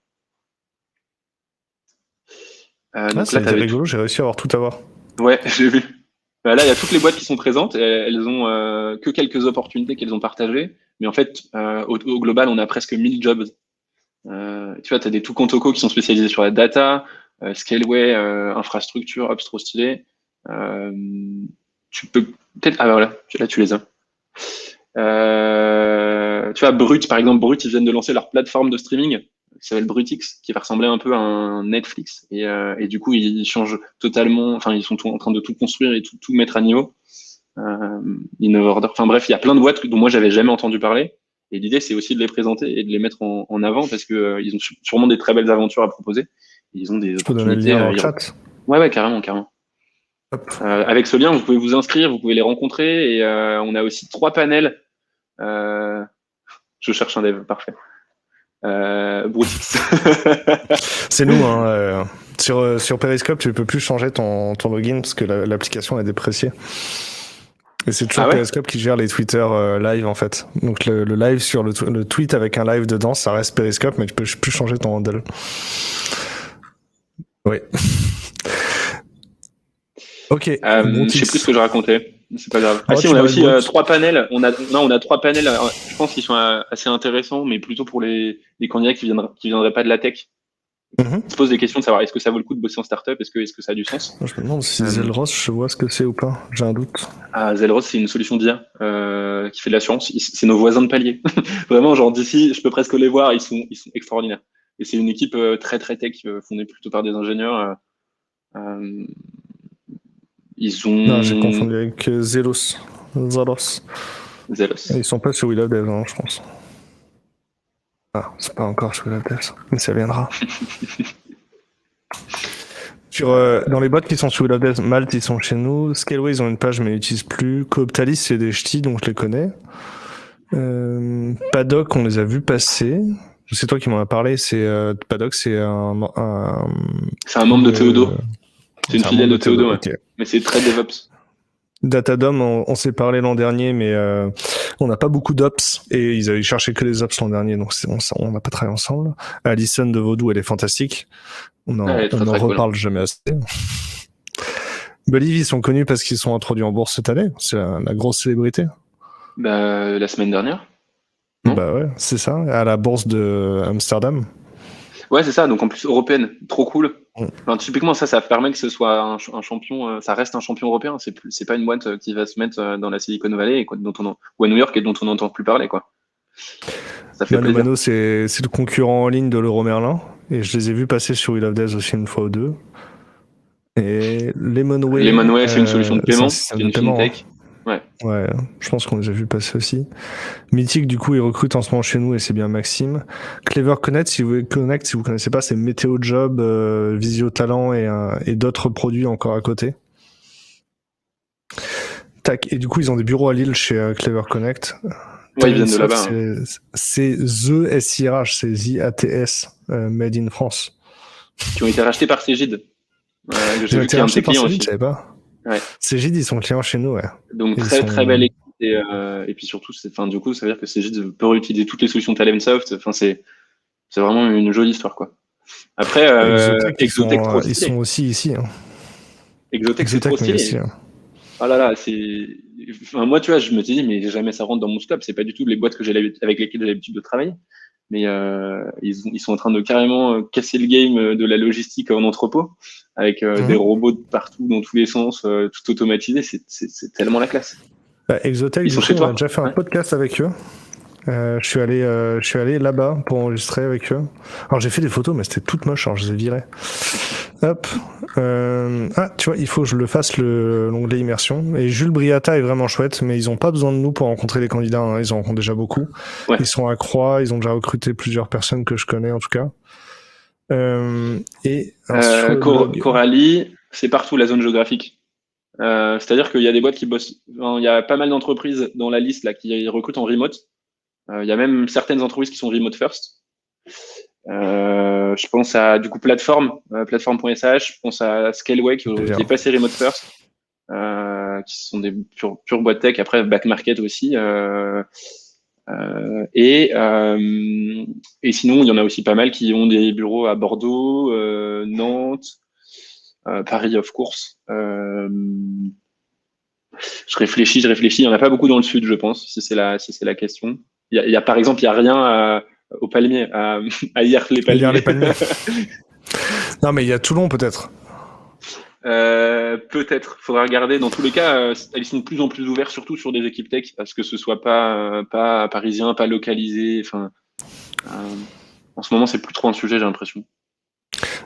Donc c'est rigolo, j'ai réussi à tout avoir. Ouais, j'ai vu. Là, il y a toutes les boîtes qui sont présentes. Elles ont que quelques opportunités qu'elles ont partagées. Mais en fait, au global, on a presque 1000 jobs. Tu vois, tu as des Toukantoko qui sont spécialisés sur la data, Scaleway, infrastructure, Ops, trop stylé. Tu peux peut-être... Ah, voilà, là, tu les as. Tu vois, Brut, par exemple, Brut, ils viennent de lancer leur plateforme de streaming qui s'appelle Brutix, qui va ressembler un peu à un Netflix. Et du coup, ils changent totalement, enfin, ils sont en train de tout construire et tout mettre à niveau. Innovorder. Enfin bref, il y a plein de boîtes dont moi, j'avais jamais entendu parler. Et l'idée, c'est aussi de les présenter et de les mettre en avant parce que ils ont sûrement des très belles aventures à proposer. Ils ont des opportunités. Je peux donner le lien dans le chat. Ouais, carrément. Avec ce lien, vous pouvez vous inscrire, vous pouvez les rencontrer. Et on a aussi 3 panels. Je cherche un dev, parfait. Brutix. C'est nous, hein. Sur Periscope, tu peux plus changer ton login parce que l'application est dépréciée. Et c'est toujours Periscope qui gère les Twitter live en fait. Donc le live sur le tweet avec un live dedans, ça reste Periscope, mais tu peux plus changer ton handle. Oui. Ok. Je sais plus ce que je racontais. C'est pas grave. Si, on a aussi 3 panels. On a 3 panels. Je pense qu'ils sont assez intéressants, mais plutôt pour les candidats qui viendraient pas de la tech. On se pose des questions de savoir est-ce que ça vaut le coup de bosser en startup, est-ce que ça a du sens. Je me demande si Zelros, je vois ce que c'est ou pas. J'ai un doute. Zelros, c'est une solution d'IA qui fait de l'assurance. C'est nos voisins de palier. Vraiment, genre d'ici, je peux presque les voir. Ils sont extraordinaires. Et c'est une équipe très tech fondée plutôt par des ingénieurs. Ils ont. Non, j'ai confondu avec Zelos. Ils sont pas sur We Love Dev, hein, je pense. Ah, c'est pas encore sur We Love Dev, mais ça viendra. Dans les boîtes qui sont sur We Love Dev, Malte, ils sont chez nous. Scaleway, ils ont une page, mais ils n'utilisent plus. Cooptalis, c'est des ch'tis, donc je les connais. Paddock, on les a vus passer. C'est toi qui m'en as parlé. Paddock, c'est un. C'est un membre de Théodo. C'est une filiale de Théodo, okay. Mais c'est très DevOps. Datadom, on s'est parlé l'an dernier, mais on n'a pas beaucoup d'ops et ils avaient cherché que les ops l'an dernier, donc on n'a pas travaillé ensemble. Alison de Vaudou, elle est fantastique. On en reparle jamais assez. Believe, ils sont connus parce qu'ils sont introduits en bourse cette année. C'est la grosse célébrité. La semaine dernière. Ouais, c'est ça, à la bourse de Amsterdam. Ouais, c'est ça. Donc en plus européenne, trop cool. Enfin, typiquement, ça permet que ce soit un champion. Ça reste un champion européen. C'est pas une boîte qui va se mettre dans la Silicon Valley ou à New York et dont on n'entend plus parler, quoi. Ça fait plaisir. Mano, c'est le concurrent en ligne de l'Euro Merlin et je les ai vus passer sur We Love Devs aussi une fois ou deux. Et Lemonway, c'est une solution de paiement, c'est une fintech. Ouais, je pense qu'on les a vus passer aussi. Mythic, du coup, ils recrutent en ce moment chez nous et c'est bien Maxime. Clever Connect, si vous connaissez pas, c'est Météo Job, Visio Talent et d'autres produits encore à côté. Tac. Et du coup, ils ont des bureaux à Lille chez Clever Connect. Ouais, ils viennent de là-bas. C'est The SIRH, c'est ZATS, Made in France. Qui ont été rachetés par Cégide. J'ai vu qu'il y a un de tes clients aussi. Je savais pas. Ouais. Cégide, ils sont clients chez nous, ouais. Donc très belle équipe. Et puis surtout, du coup, ça veut dire que CJ peut réutiliser toutes les solutions Talentsoft. Enfin, c'est vraiment une jolie histoire, quoi. Après, Exotech, Exotech, trop ils sont stylé. aussi ici. Hein. Exotech, c'est trop Exotech, mais aussi. stylé. Hein. Ah là là, enfin, moi, tu vois, je me suis dit, mais jamais ça rentre dans mon scope. C'est pas du tout les boîtes avec lesquelles j'ai l'habitude de travailler. Mais ils sont en train de carrément casser le game de la logistique en entrepôt, avec des Mhm. robots de partout, dans tous les sens, tout automatisé. C'est tellement la classe. Exotech, Ils du sont coup, chez on a toi? déjà fait un Ouais. podcast avec eux. Je suis allé là-bas pour enregistrer avec eux. Alors j'ai fait des photos, mais c'était toute moche, alors je les ai virées. Hop. Ah, tu vois, il faut que je le fasse l'onglet immersion. Et Jules Briata est vraiment chouette, mais ils ont pas besoin de nous pour rencontrer des candidats. Hein. Ils en rencontrent déjà beaucoup. Ouais. Ils sont à Croix, ils ont déjà recruté plusieurs personnes que je connais en tout cas. Et alors, sur le blog. Coralie, c'est partout la zone géographique. C'est-à-dire qu'il y a des boîtes qui bossent. Enfin, il y a pas mal d'entreprises dans la liste là qui recrutent en remote. Il y a même certaines entreprises qui sont remote first. Je pense à du coup Platform.sh, je pense à Scaleway qui est passé remote first, qui sont des pure boîtes tech. Après Back Market aussi. Et sinon, il y en a aussi pas mal qui ont des bureaux à Bordeaux, Nantes, Paris, of course. Je réfléchis. Il n'y en a pas beaucoup dans le sud, je pense, si c'est la question. Par exemple, il n'y a rien au Palmier, à Hier les Hyères-les-Palmiers. palmiers. Non, mais il y a Toulon peut-être. Peut-être. Faudra regarder. Dans tous les cas, elles sont de plus en plus ouvertes, surtout sur des équipes tech, parce que ce soit pas parisien, pas localisé. Enfin, en ce moment, c'est plus trop un sujet, j'ai l'impression.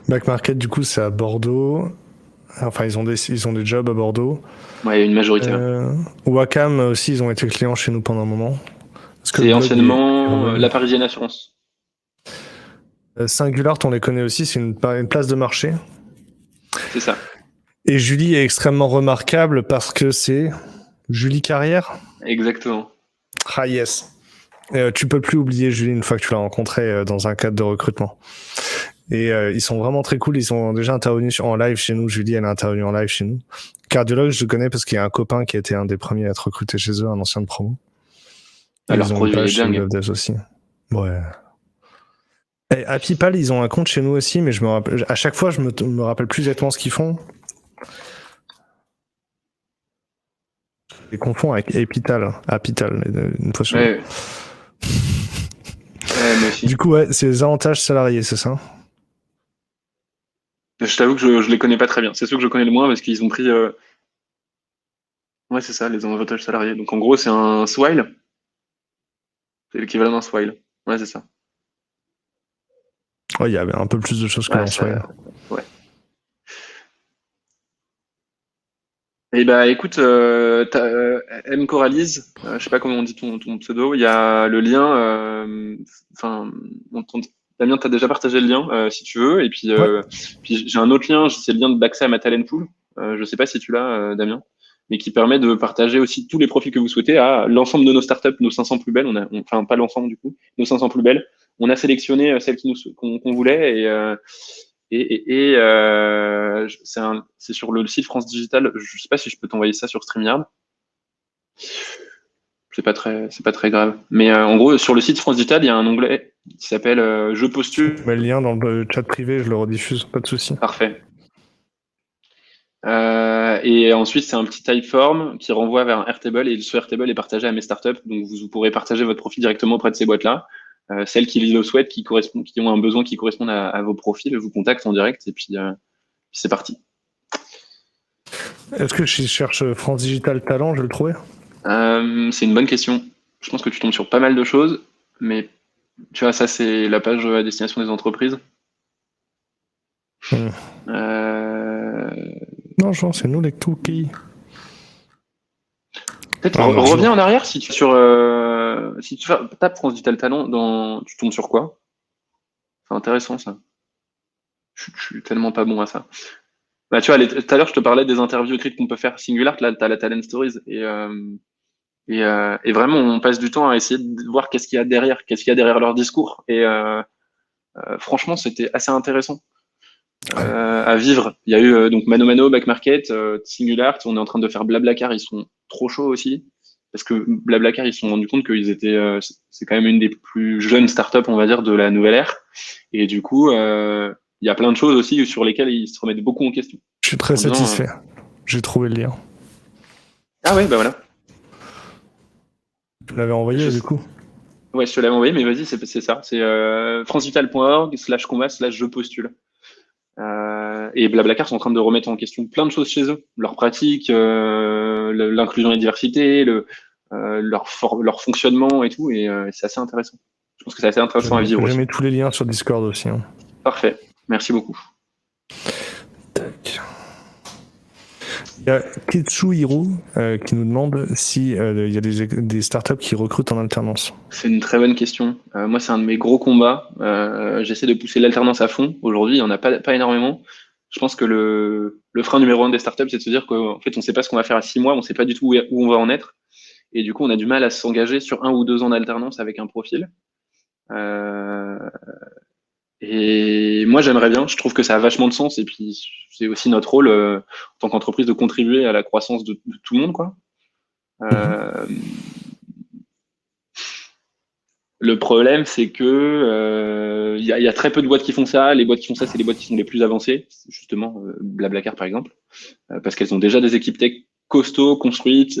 Back Market, du coup, c'est à Bordeaux. Enfin, ils ont des jobs à Bordeaux. Ouais, il y a une majorité. Wacom aussi, ils ont été clients chez nous pendant un moment. C'est anciennement la Parisienne Assurance. Singular, on les connaît aussi, c'est une place de marché. C'est ça. Et Julie est extrêmement remarquable parce que c'est Julie Carrière. Exactement. Ah yes. Tu peux plus oublier Julie une fois que tu l'as rencontrée dans un cadre de recrutement. Et ils sont vraiment très cool. Ils sont déjà intervenus en live chez nous. Julie, elle est intervenue en live chez nous. Cardiologue, je le connais parce qu'il y a un copain qui a été un des premiers à être recruté chez eux, un ancien de promo. Et Leur ils ont une produit est page chez dingue. LoveDevs aussi. Ouais. Et Happypal, ils ont un compte chez nous aussi, mais à chaque fois, je me rappelle plus exactement ce qu'ils font. Je les confonds avec Apital, une fois sur Ouais. Moi aussi. Du coup, ouais, c'est les avantages salariés, c'est ça? Je t'avoue que je les connais pas très bien. C'est ceux que je connais le moins parce qu'ils ont pris. Ouais, c'est ça, les avantages salariés. Donc en gros, c'est un swile. C'est l'équivalent d'un swile. Ouais, c'est ça. Ouais, il y avait un peu plus de choses que Ouais, dans Swile. ouais. Et bah écoute, M Coralise, je sais pas comment on dit ton pseudo, il y a le lien, enfin, Damien t'a déjà partagé le lien si tu veux, et Ouais. puis j'ai un autre lien, c'est le lien d'accès à ma talent pool, je sais pas si tu l'as Damien, mais qui permet de partager aussi tous les profils que vous souhaitez à l'ensemble de nos startups, nos 500 plus belles, enfin pas l'ensemble du coup, nos 500 plus belles, on a sélectionné celles qu'on voulait c'est sur le site France Digital. Je sais pas si je peux t'envoyer ça sur StreamYard. C'est pas très grave. Mais en gros, sur le site France Digital, il y a un onglet qui s'appelle Je postule. Je mets le lien dans le chat privé, je le rediffuse, pas de souci. Parfait. Et ensuite, c'est un petit typeform qui renvoie vers un Airtable et ce Airtable est partagé à mes startups. Donc, vous pourrez partager votre profil directement auprès de ces boîtes-là. Celles qui le souhaitent, qui ont un besoin qui correspond à vos profils, vous contactent en direct et puis c'est parti. Est-ce que je cherche France Digital Talent, je vais le trouver? C'est une bonne question. Je pense que tu tombes sur pas mal de choses, mais tu vois, ça, c'est la page à destination des entreprises. Non, je pense c'est nous les cookies. Peut-être reviens en arrière si tu tapes France Digital Talent, tu tombes sur quoi? C'est intéressant ça. Je suis tellement pas bon à ça. Bah, tu vois, tout à l'heure, je te parlais des interviews écrites qu'on peut faire Singular, là, tu as la Talent Stories. Et vraiment, on passe du temps à essayer de voir qu'est-ce qu'il y a derrière leur discours. Et franchement, c'était assez intéressant à vivre. Il y a eu donc Mano Mano, Back Market, Singular. On est en train de faire Blablacar, ils sont trop chauds aussi. parce que Blablacar, ils se sont rendus compte qu'ils étaient, c'est quand même une des plus jeunes startups, on va dire, de la nouvelle ère. Et du coup, il y a plein de choses aussi sur lesquelles ils se remettent beaucoup en question. Je suis très En disant, satisfait. J'ai trouvé le lien. ah ouais, bah voilà. Tu l'avais envoyé du coup. Ouais, je te l'avais envoyé, mais vas-y, c'est ça. C'est francivital.org/combat/je postule. Et Blablacar sont en train de remettre en question plein de choses chez eux, leurs pratiques, l'inclusion et la diversité, leur fonctionnement et tout, et c'est assez intéressant. Je pense que c'est assez intéressant à vivre aussi. Je mets tous les liens sur Discord aussi. Hein. Parfait, merci beaucoup. Tac. Il y a Ketsuhiro qui nous demande si il y a des startups qui recrutent en alternance. C'est une très bonne question. Moi, c'est un de mes gros combats. J'essaie de pousser l'alternance à fond. Aujourd'hui, il n'y en a pas énormément. Je pense que le frein numéro 1 des startups, c'est de se dire qu'en fait, on ne sait pas ce qu'on va faire à 6 mois, on ne sait pas du tout où on va en être. Et du coup, on a du mal à s'engager sur 1 ou 2 ans d'alternance avec un profil. Et moi, j'aimerais bien. Je trouve que ça a vachement de sens. Et puis, c'est aussi notre rôle en tant qu'entreprise de contribuer à la croissance de tout le monde, quoi. Le problème, c'est que y a très peu de boîtes qui font ça. Les boîtes qui font ça, c'est les boîtes qui sont les plus avancées. Justement, Blablacar, par exemple, parce qu'elles ont déjà des équipes tech costauds, construites,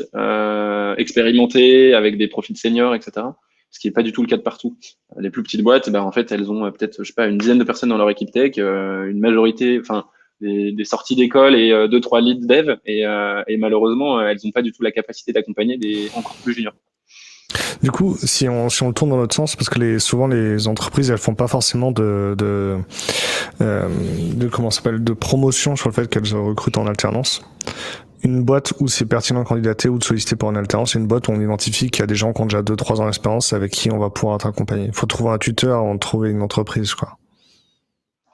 expérimentées, avec des profils seniors, etc. Ce qui n'est pas du tout le cas de partout. Les plus petites boîtes, en fait, elles ont peut-être, je sais pas, une dizaine de personnes dans leur équipe tech, une majorité, enfin, des sorties d'école et 2-3 leads dev, et malheureusement, elles n'ont pas du tout la capacité d'accompagner des encore plus juniors. Du coup, si on le tourne dans l'autre sens, parce que souvent les entreprises, elles font pas forcément de promotion sur le fait qu'elles recrutent en alternance. Une boîte où c'est pertinent de candidater ou de solliciter pour une alternance, c'est une boîte où on identifie qu'il y a des gens qui ont déjà 2-3 ans d'expérience avec qui on va pouvoir être accompagné. Il faut trouver un tuteur avant de trouver une entreprise, quoi.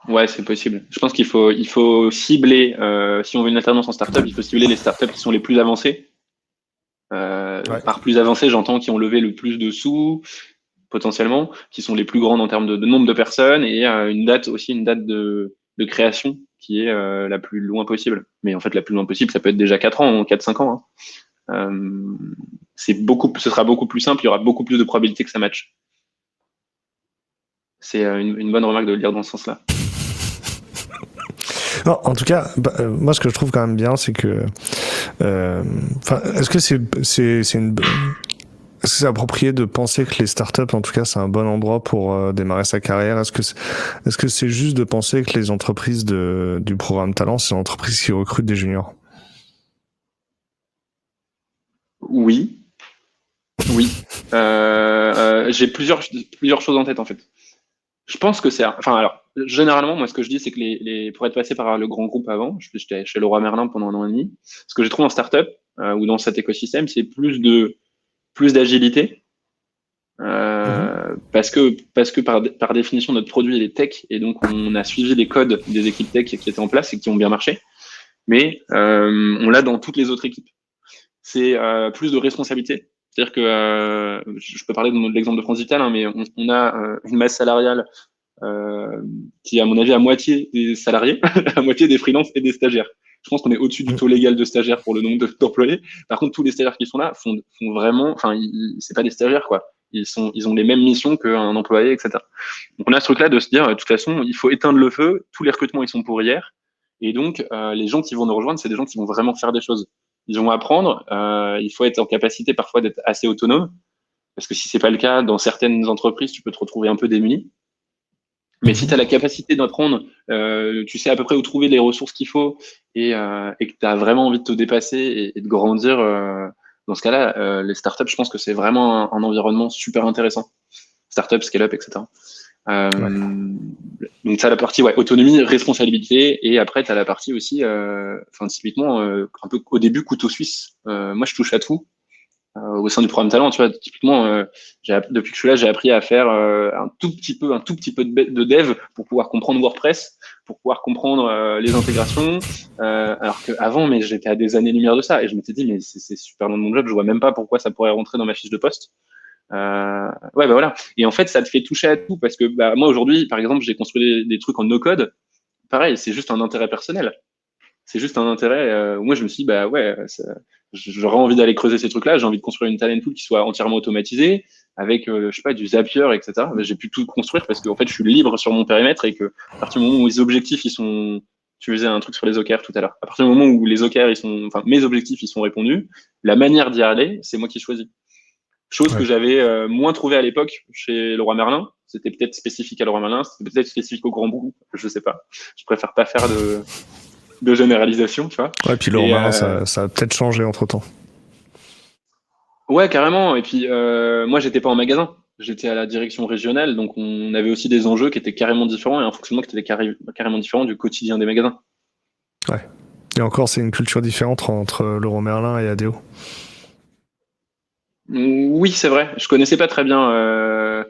Ouais, c'est possible. Je pense qu'il faut cibler, si on veut une alternance en startup, il faut cibler les startups qui sont les plus avancées. Par plus avancées, j'entends qui ont levé le plus de sous, potentiellement, qui sont les plus grandes en termes de nombre de personnes, et une date de création qui est la plus loin possible. Mais en fait, la plus loin possible, ça peut être déjà 4 ans, 4-5 ans. Hein. Ce sera beaucoup plus simple, il y aura beaucoup plus de probabilité que ça matche. C'est une bonne remarque de le dire dans ce sens-là. Non, en tout cas, moi, ce que je trouve quand même bien, c'est que, est-ce que est-ce que c'est approprié de penser que les startups, en tout cas, c'est un bon endroit pour démarrer sa carrière? Est-ce que c'est juste de penser que les entreprises du programme Talent, c'est une entreprise qui recrute des juniors? Oui. J'ai plusieurs choses en tête, en fait. Je pense que alors, généralement, moi, ce que je dis, c'est que pour être passé par le grand groupe avant, j'étais chez Leroy Merlin pendant 1 an et demi, ce que j'ai trouvé en startup, ou dans cet écosystème, c'est plus d'agilité, parce que par définition, notre produit, il est tech, et donc on a suivi les codes des équipes tech qui étaient en place et qui ont bien marché, mais on l'a dans toutes les autres équipes. C'est plus de responsabilité. C'est-à-dire que je peux parler de l'exemple de Francivital, hein, mais on a une masse salariale qui est, à mon avis, à moitié des salariés, à moitié des freelances et des stagiaires. Je pense qu'on est au-dessus du taux légal de stagiaires pour le nombre d'employés. Par contre, tous les stagiaires qui sont là font vraiment, enfin, c'est pas des stagiaires, quoi. Ils ont les mêmes missions qu'un employé, etc. Donc, on a ce truc-là de se dire, de toute façon, il faut éteindre le feu. Tous les recrutements, ils sont pour hier. Et donc, les gens qui vont nous rejoindre, c'est des gens qui vont vraiment faire des choses. Ils vont apprendre. Il faut être en capacité parfois d'être assez autonome. Parce que si c'est pas le cas, dans certaines entreprises, tu peux te retrouver un peu démuni. Mais si tu as la capacité d'apprendre, tu sais à peu près où trouver les ressources qu'il faut et que tu as vraiment envie de te dépasser et de grandir, dans ce cas-là, les startups, je pense que c'est vraiment un environnement super intéressant. Startup, scale-up, etc. Donc, tu as la partie autonomie, responsabilité, et après, tu as la partie aussi, typiquement, un peu au début, couteau suisse. Moi, je touche à tout. Au sein du programme Talent, tu vois, typiquement, depuis que je suis là, j'ai appris à faire un tout petit peu de dev pour pouvoir comprendre WordPress, pour pouvoir comprendre les intégrations, alors qu'avant, mais j'étais à des années-lumière de ça, et je m'étais dit, mais c'est super loin de mon job, je vois même pas pourquoi ça pourrait rentrer dans ma fiche de poste. Voilà. Et en fait, ça te fait toucher à tout, parce que moi, aujourd'hui, par exemple, j'ai construit des trucs en no-code. Pareil, c'est juste un intérêt personnel. C'est juste un intérêt. Moi, je me suis dit, bah ouais, j'aurais envie d'aller creuser ces trucs-là. J'ai envie de construire une talent pool qui soit entièrement automatisée, avec, je sais pas, du Zapier, etc. Mais j'ai pu tout construire parce qu'en fait, je suis libre sur mon périmètre et que à partir du moment où les objectifs, ils sont, tu faisais un truc sur les OKR tout à l'heure. À partir du moment où les OKR, enfin, mes objectifs, ils sont répondus, la manière d'y aller, c'est moi qui choisis. Chose que Ouais. j'avais moins trouvé à l'époque chez Leroy Merlin. C'était peut-être spécifique à Leroy Merlin, c'était peut-être spécifique au grand groupe, je sais pas. Je préfère pas faire de généralisation, tu vois. Ouais, puis le Et romarin, ça a peut-être changé entre-temps. ouais, carrément. Et puis moi, j'étais pas en magasin, j'étais à la direction régionale, donc on avait aussi des enjeux qui étaient carrément différents et un fonctionnement qui était carrément différent du quotidien des magasins. Ouais. Et encore, c'est une culture différente entre Leroy Merlin et ADO. Oui, c'est vrai. Je connaissais pas très bien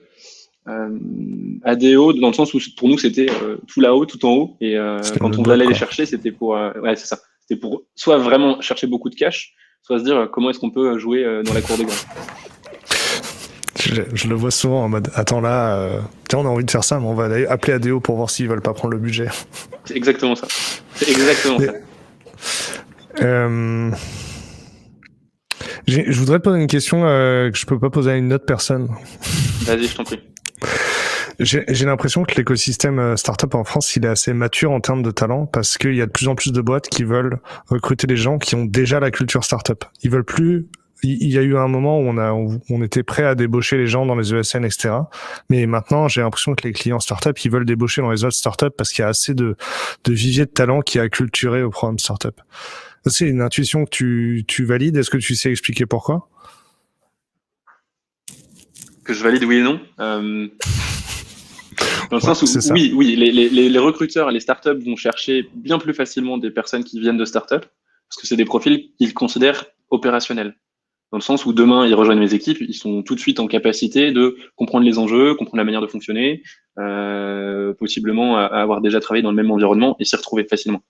ADO dans le sens où pour nous c'était tout là-haut, tout en haut, et C'est quand le on bloc, allait les quoi. chercher, c'était pour ouais, c'est ça. C'était pour soit vraiment chercher beaucoup de cash, soit se dire comment est-ce qu'on peut jouer dans la cour des grands. Je le vois souvent en mode attends là, tiens, on a envie de faire ça, mais on va aller appeler ADO pour voir s'ils veulent pas prendre le budget. C'est exactement ça. C'est exactement Mais, ça. euh, je voudrais te poser une question que je peux pas poser à une autre personne. Vas-y, je t'en prie. J'ai l'impression que l'écosystème startup en France, il est assez mature en termes de talent parce qu'il y a de plus en plus de boîtes qui veulent recruter des gens qui ont déjà la culture startup. Ils veulent plus. Il y a eu un moment où on était prêt à débaucher les gens dans les ESN, etc. Mais maintenant, j'ai l'impression que les clients startup, ils veulent débaucher dans les autres startups parce qu'il y a assez de viviers de talent qui est acculturé au programme startup. C'est une intuition que tu valides. Est-ce que tu sais expliquer pourquoi? Que je valide oui et non. Dans le sens où, C'est ça. oui, les recruteurs et les startups vont chercher bien plus facilement des personnes qui viennent de startups, parce que c'est des profils qu'ils considèrent opérationnels. Dans le sens où demain, ils rejoignent mes équipes, ils sont tout de suite en capacité de comprendre les enjeux, comprendre la manière de fonctionner, possiblement à avoir déjà travaillé dans le même environnement et s'y retrouver facilement.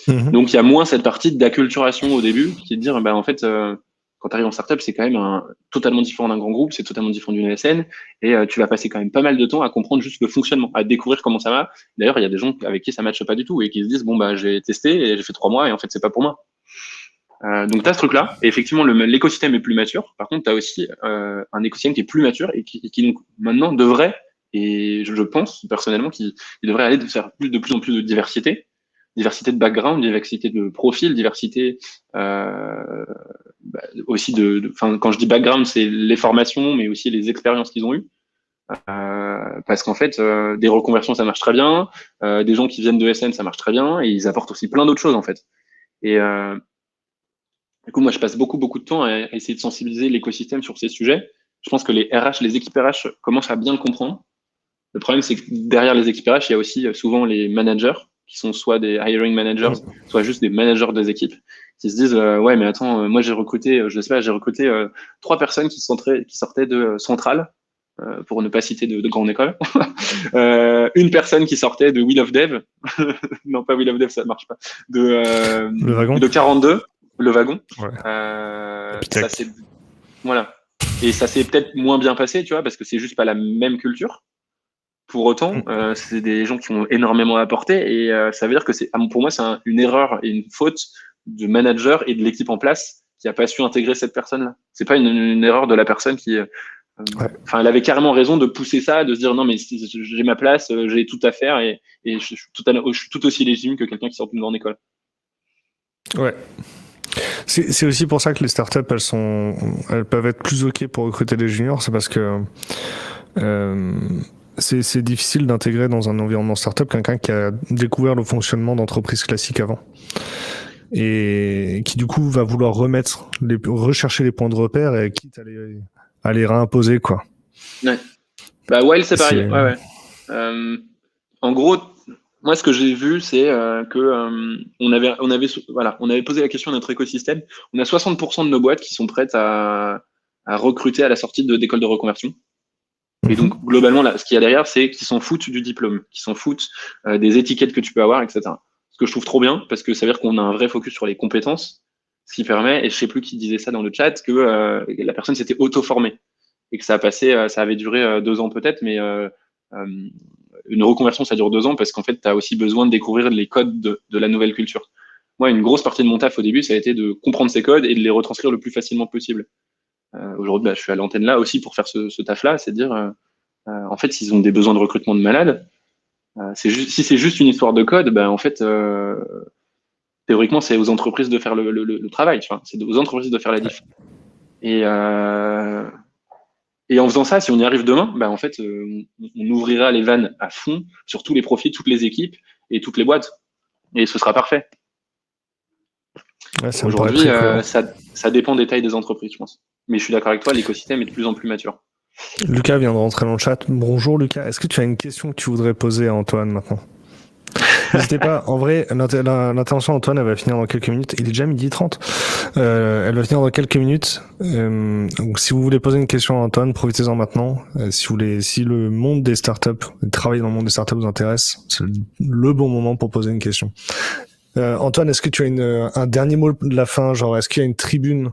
Mm-hmm. Donc, il y a moins cette partie d'acculturation au début, qui est de dire, bah, en fait, quand tu arrives en startup, c'est quand même totalement différent d'un grand groupe, c'est totalement différent d'une ESN, et tu vas passer quand même pas mal de temps à comprendre juste le fonctionnement, à découvrir comment ça va. D'ailleurs, il y a des gens avec qui ça matche pas du tout et qui se disent, bon, bah, j'ai testé et j'ai fait 3 mois et en fait, c'est pas pour moi. Donc, tu as ce truc-là, et effectivement, l'écosystème est plus mature. Par contre, tu as aussi un écosystème qui est plus mature et qui donc, maintenant devrait, et je pense personnellement qu'il devrait aller de faire de plus en plus de diversité de background, diversité de profil, diversité aussi quand je dis background, c'est les formations, mais aussi les expériences qu'ils ont eues. Parce qu'en fait, des reconversions, ça marche très bien, des gens qui viennent de SN, ça marche très bien, et ils apportent aussi plein d'autres choses en fait. Et du coup, moi, je passe beaucoup de temps à essayer de sensibiliser l'écosystème sur ces sujets. Je pense que les RH, les équipes RH commencent à bien le comprendre. Le problème, c'est que derrière les équipes RH, il y a aussi souvent les managers qui sont soit des hiring managers, soit juste des managers des équipes, qui se disent ouais, mais attends, moi j'ai recruté, je sais pas, j'ai recruté 3 personnes qui sortaient de Centrale, pour ne pas citer de grande école, une personne qui sortait de Wheel of Dev, non pas Wheel of Dev, ça marche pas, Le wagon. de 42, le wagon. Ouais. Ça c'est voilà, et ça s'est peut-être moins bien passé, tu vois, parce que c'est juste pas la même culture. Pour autant, c'est des gens qui ont énormément apporté et ça veut dire que pour moi, c'est une erreur et une faute de manager et de l'équipe en place qui a pas su intégrer cette personne-là. C'est pas une erreur de la personne qui, elle avait carrément raison de pousser ça, de se dire non mais j'ai ma place, j'ai tout à faire et je suis tout aussi légitime que quelqu'un qui sort d'une grande école. Ouais. C'est aussi pour ça que les startups, elles peuvent être plus ok pour recruter des juniors, c'est parce que c'est difficile d'intégrer dans un environnement startup quelqu'un qui a découvert le fonctionnement d'entreprise classique avant et qui du coup va vouloir rechercher les points de repère et quitte à les réimposer quoi. Ouais. Bah Wild c'est pareil. Ouais. En gros, moi ce que j'ai vu c'est que on avait posé la question à notre écosystème. On a 60% de nos boîtes qui sont prêtes à recruter à la sortie d'écoles de reconversion. Et donc, globalement, là, ce qu'il y a derrière, c'est qu'ils s'en foutent du diplôme, qu'ils s'en foutent des étiquettes que tu peux avoir, etc. Ce que je trouve trop bien, parce que ça veut dire qu'on a un vrai focus sur les compétences, ce qui permet, et je sais plus qui disait ça dans le chat, que la personne s'était auto-formée et que ça avait duré 2 ans peut-être, mais une reconversion, ça dure 2 ans parce qu'en fait, tu as aussi besoin de découvrir les codes de la nouvelle culture. moi, une grosse partie de mon taf au début, ça a été de comprendre ces codes et de les retranscrire le plus facilement possible. Aujourd'hui, je suis à l'antenne là aussi pour faire ce taf-là, c'est de dire, en fait, s'ils ont des besoins de recrutement de malades, si c'est juste une histoire de code, en fait, théoriquement, c'est aux entreprises de faire le travail, tu vois. C'est aux entreprises de faire la diff. Et en faisant ça, si on y arrive demain, en fait, on ouvrira les vannes à fond sur tous les profils, toutes les équipes et toutes les boîtes. Et ce sera parfait. Ouais, Aujourd'hui, ça dépend des tailles des entreprises, je pense. Mais je suis d'accord avec toi, l'écosystème est de plus en plus mature. Lucas vient de rentrer dans le chat. Bonjour Lucas, est-ce que tu as une question que tu voudrais poser à Antoine maintenant? N'hésitez pas, en vrai, l'intervention d'Antoine, elle va finir dans quelques minutes. Il est déjà 12h30. Elle va finir dans quelques minutes. Donc, si vous voulez poser une question à Antoine, profitez-en maintenant. Si le monde des startups, travailler dans le monde des startups vous intéresse, c'est le bon moment pour poser une question. Antoine, est-ce que tu as un dernier mot de la fin? Genre, est-ce qu'il y a une tribune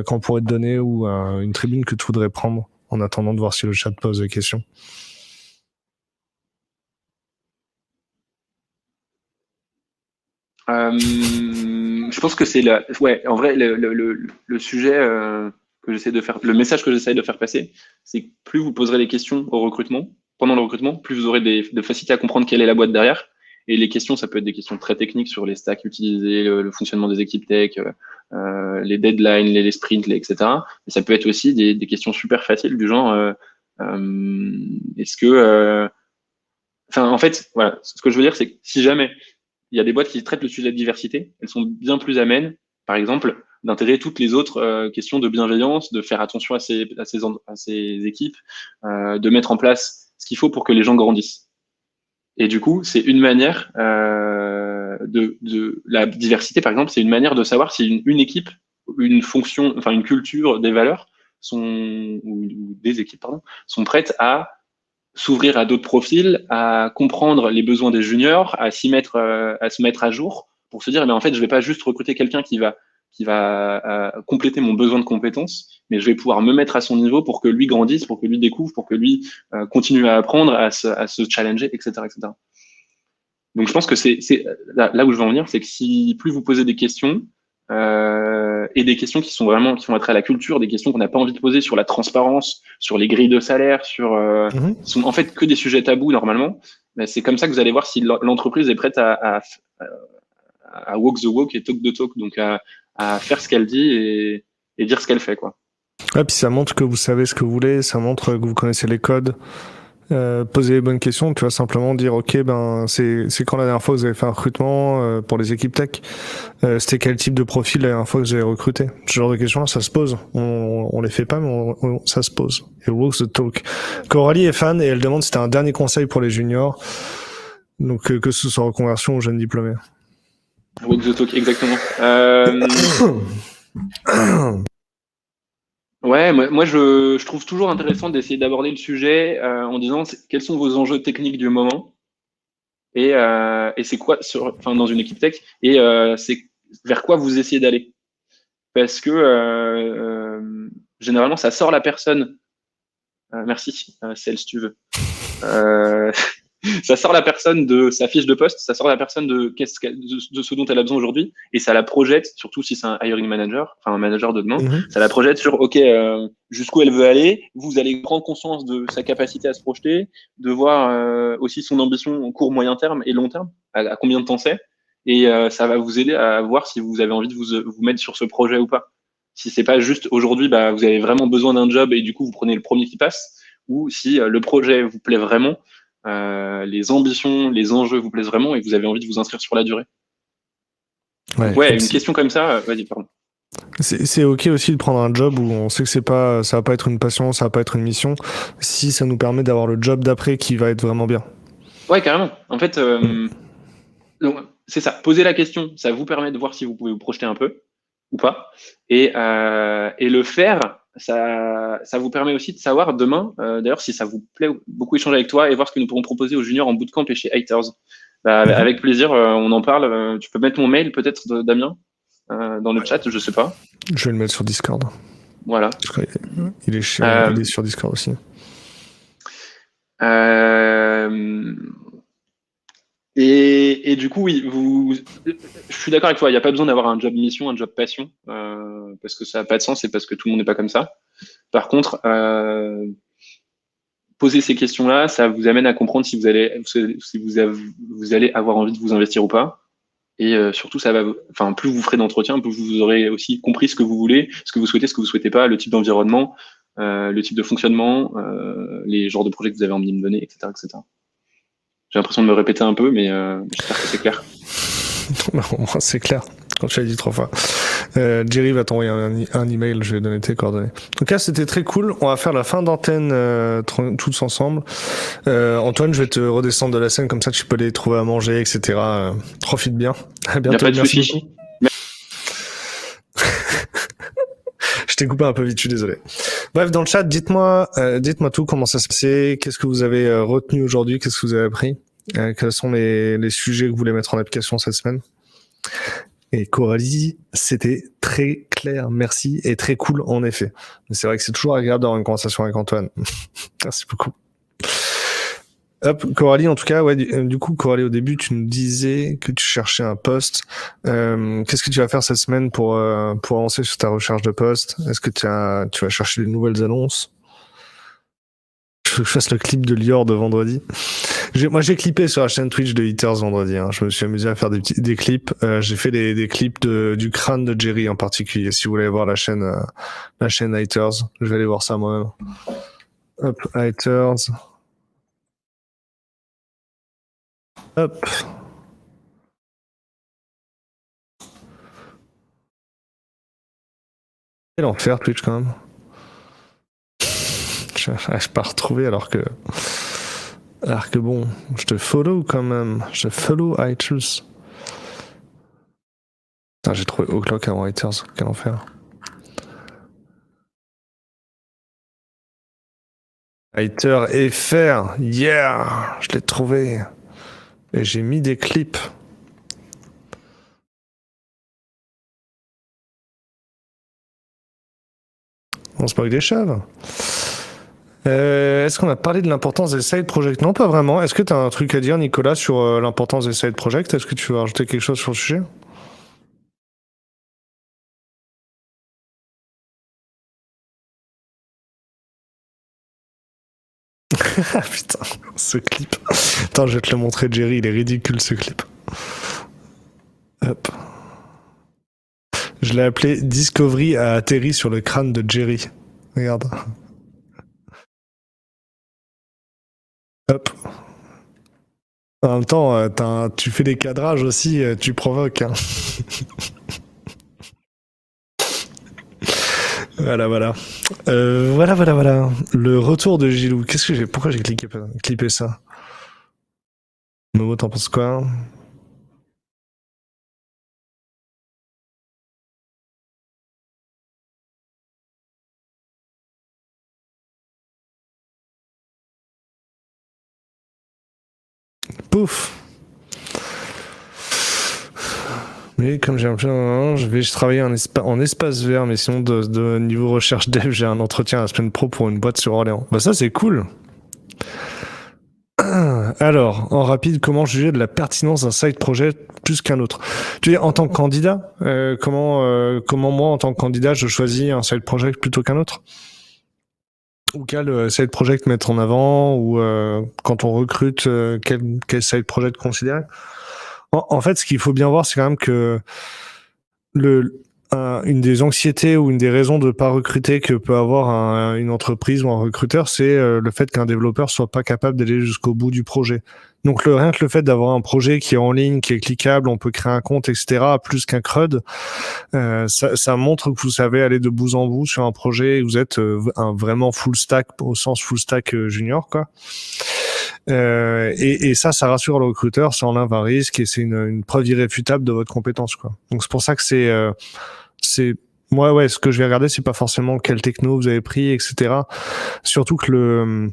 qu'on pourrait te donner ou une tribune que tu voudrais prendre en attendant de voir si le chat pose des questions? Je pense que c'est en vrai, le sujet que j'essaie de faire, le message que j'essaie de faire passer, c'est que plus vous poserez des questions au recrutement, pendant le recrutement, plus vous aurez de facilité à comprendre quelle est la boîte derrière. Et les questions, ça peut être des questions très techniques sur les stacks utilisés, le fonctionnement des équipes tech, les deadlines, les sprints, etc. Mais ça peut être aussi des questions super faciles du genre, est-ce que, en fait, voilà, ce que je veux dire, c'est que si jamais il y a des boîtes qui traitent le sujet de diversité, elles sont bien plus amènes, par exemple, d'intégrer toutes les autres questions de bienveillance, de faire attention à ces équipes, de mettre en place ce qu'il faut pour que les gens grandissent. Et du coup, c'est une manière de la diversité, par exemple, c'est une manière de savoir si une équipe, une fonction, enfin une culture, des valeurs ou des équipes, pardon, sont prêtes à s'ouvrir à d'autres profils, à comprendre les besoins des juniors, à se mettre à jour pour se dire, mais en fait, je vais pas juste recruter quelqu'un qui va compléter mon besoin de compétences, mais je vais pouvoir me mettre à son niveau pour que lui grandisse, pour que lui découvre, pour que lui continue à apprendre, à se challenger, etc., etc. Donc, je pense que c'est là où je veux en venir, c'est que si plus vous posez des questions, et des questions qui vont être à la culture, des questions qu'on n'a pas envie de poser sur la transparence, sur les grilles de salaire, qui sont en fait que des sujets tabous normalement. Mais c'est comme ça que vous allez voir si l'entreprise est prête à walk the walk et talk the talk, donc à faire ce qu'elle dit et dire ce qu'elle fait, quoi. Ouais, puis ça montre que vous savez ce que vous voulez, ça montre que vous connaissez les codes. Poser les bonnes questions, tu vas simplement dire ok, c'est quand la dernière fois que vous avez fait un recrutement pour les équipes tech, c'était quel type de profil la dernière fois que vous avez recruté? Ce genre de questions ça se pose, on les fait pas mais ça se pose. Et walk the talk. Coralie est fan et elle demande si t'as un dernier conseil pour les juniors, donc que ce soit reconversion ou jeunes diplômés. Walk the talk, exactement. Ouais, moi je trouve toujours intéressant d'essayer d'aborder le sujet en disant quels sont vos enjeux techniques du moment et c'est quoi dans une équipe tech et c'est vers quoi vous essayez d'aller. Parce que généralement ça sort la personne. Merci, celle si tu veux. Ça sort la personne de sa fiche de poste, ça sort la personne de ce dont elle a besoin aujourd'hui, et ça la projette, surtout si c'est un hiring manager, enfin un manager de demain, ça la projette sur ok, jusqu'où elle veut aller. Vous allez prendre conscience de sa capacité à se projeter, de voir aussi son ambition au court, moyen terme et long terme, à combien de temps c'est, et ça va vous aider à voir si vous avez envie de vous mettre sur ce projet ou pas. Si c'est pas juste aujourd'hui, vous avez vraiment besoin d'un job et du coup vous prenez le premier qui passe, ou si le projet vous plaît vraiment. Les ambitions, les enjeux vous plaisent vraiment et vous avez envie de vous inscrire sur la durée. Donc, une question comme ça, vas-y, pardon. C'est ok aussi de prendre un job où on sait que ça va pas être une passion, ça va pas être une mission, si ça nous permet d'avoir le job d'après qui va être vraiment bien. Ouais, carrément. En fait, donc, c'est ça. Poser la question, ça vous permet de voir si vous pouvez vous projeter un peu ou pas. Et le faire, ça vous permet aussi de savoir demain, d'ailleurs, si ça vous plaît beaucoup échanger avec toi et voir ce que nous pourrons proposer aux juniors en bootcamp et chez Haters. Avec plaisir, on en parle. Tu peux mettre mon mail peut-être, Damien, dans le chat, je sais pas. Je vais le mettre sur Discord. Voilà. Il est sur Discord aussi. Et Et du coup, oui, je suis d'accord avec toi. Il n'y a pas besoin d'avoir un job mission, un job passion, parce que ça n'a pas de sens et parce que tout le monde n'est pas comme ça. Par contre, poser ces questions-là, ça vous amène à comprendre si vous allez avoir envie de vous investir ou pas. Et surtout, plus vous ferez d'entretien, plus vous aurez aussi compris ce que vous voulez, ce que vous souhaitez, ce que vous souhaitez pas, le type d'environnement, le type de fonctionnement, les genres de projets que vous avez envie de me donner, etc., etc. J'ai l'impression de me répéter un peu, mais j'espère que c'est clair. Au moins, c'est clair. Quand tu l'as dit 3 fois. Jerry va t'envoyer un email, je vais donner tes coordonnées. En tout cas, c'était très cool. On va faire la fin d'antenne tous ensemble. Antoine, je vais te redescendre de la scène, comme ça tu peux les trouver à manger, etc. Profite bien. À bientôt. Y a pas de merci souci. beaucoup. Je t'ai coupé un peu vite, je suis désolé. Bref, dans le chat, dites-moi tout, comment ça se passait, qu'est-ce que vous avez retenu aujourd'hui, qu'est-ce que vous avez appris, quels sont les sujets que vous voulez mettre en application cette semaine. Et Coralie, c'était très clair, merci, et très cool en effet. Mais c'est vrai que c'est toujours agréable d'avoir une conversation avec Antoine. Merci beaucoup. Hop, Coralie, en tout cas, ouais, du coup, Coralie, au début, tu nous disais que tu cherchais un poste. Qu'est-ce que tu vas faire cette semaine pour avancer sur ta recherche de poste? Est-ce que tu vas chercher des nouvelles annonces? Je veux que je fasse le clip de Lior de vendredi. Moi, j'ai clippé sur la chaîne Twitch de Hitters vendredi. Hein. Je me suis amusé à faire des clips. J'ai fait des clips du crâne de Jerry en particulier. Si vous voulez voir la chaîne Hitters, je vais aller voir ça moi-même. Hop, Hitters. Hop. Quel enfer Twitch quand même. Je n'arrive pas à retrouver alors que bon, je te follow quand même. Je follow iTunes. Putain, j'ai trouvé O'Clock avant Hitters. Quel enfer. Hitter FR. Yeah, je l'ai trouvé. Et j'ai mis des clips. On se moque des chaves. Est-ce qu'on a parlé de l'importance des side projects? Non, pas vraiment. Est-ce que tu as un truc à dire, Nicolas, sur l'importance des side projects? Est-ce que tu veux rajouter quelque chose sur le sujet? Ah putain, ce clip. Attends, je vais te le montrer, Jerry, il est ridicule ce clip. Hop. Je l'ai appelé Discovery a atterri sur le crâne de Jerry. Regarde. Hop. En même temps, tu fais des cadrages aussi, tu provoques. Hein. Voilà. Voilà. Le retour de Gilou. Pourquoi j'ai clippé ça? Momo, t'en penses quoi? Pouf. Mais comme j'ai un peu, je vais travailler en espace vert, mais sinon de niveau recherche dev, j'ai un entretien à la semaine pro pour une boîte sur Orléans. Bah ça c'est cool. Alors, en rapide, comment juger de la pertinence d'un side project plus qu'un autre? Tu veux dire, en tant que candidat, comment moi, en tant que candidat, je choisis un side project plutôt qu'un autre? Ou quel side project mettre en avant? Ou quand on recrute, quel side project considérer? En fait, ce qu'il faut bien voir, c'est quand même que une des anxiétés ou une des raisons de ne pas recruter que peut avoir une entreprise ou un recruteur, c'est le fait qu'un développeur soit pas capable d'aller jusqu'au bout du projet. Donc rien que le fait d'avoir un projet qui est en ligne, qui est cliquable, on peut créer un compte, etc., plus qu'un CRUD, ça montre que vous savez aller de bout en bout sur un projet et vous êtes un vraiment full stack, au sens full stack junior, quoi. Et ça rassure le recruteur, ça enlève un risque et c'est une preuve irréfutable de votre compétence, quoi. Donc c'est pour ça que moi, ouais, ce que je vais regarder, c'est pas forcément quel techno vous avez pris, etc. Surtout que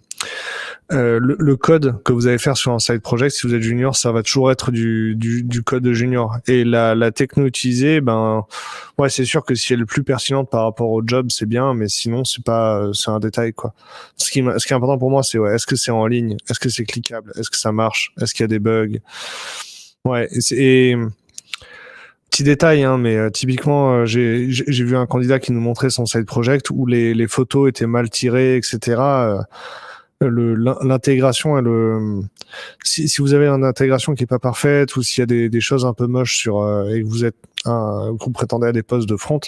le code que vous allez faire sur un side project, si vous êtes junior, ça va toujours être du code de junior. Et la techno utilisée, ouais, c'est sûr que si elle est plus pertinente par rapport au job, c'est bien, mais sinon, c'est un détail, quoi. Ce qui est important pour moi, c'est, ouais, est-ce que c'est en ligne? Est-ce que c'est cliquable? Est-ce que ça marche? Est-ce qu'il y a des bugs? Ouais, petit détail, hein, mais typiquement, j'ai vu un candidat qui nous montrait son side project où les photos étaient mal tirées, etc. L'intégration, si vous avez une intégration qui est pas parfaite ou s'il y a des choses un peu moches et que vous prétendez à des postes de front,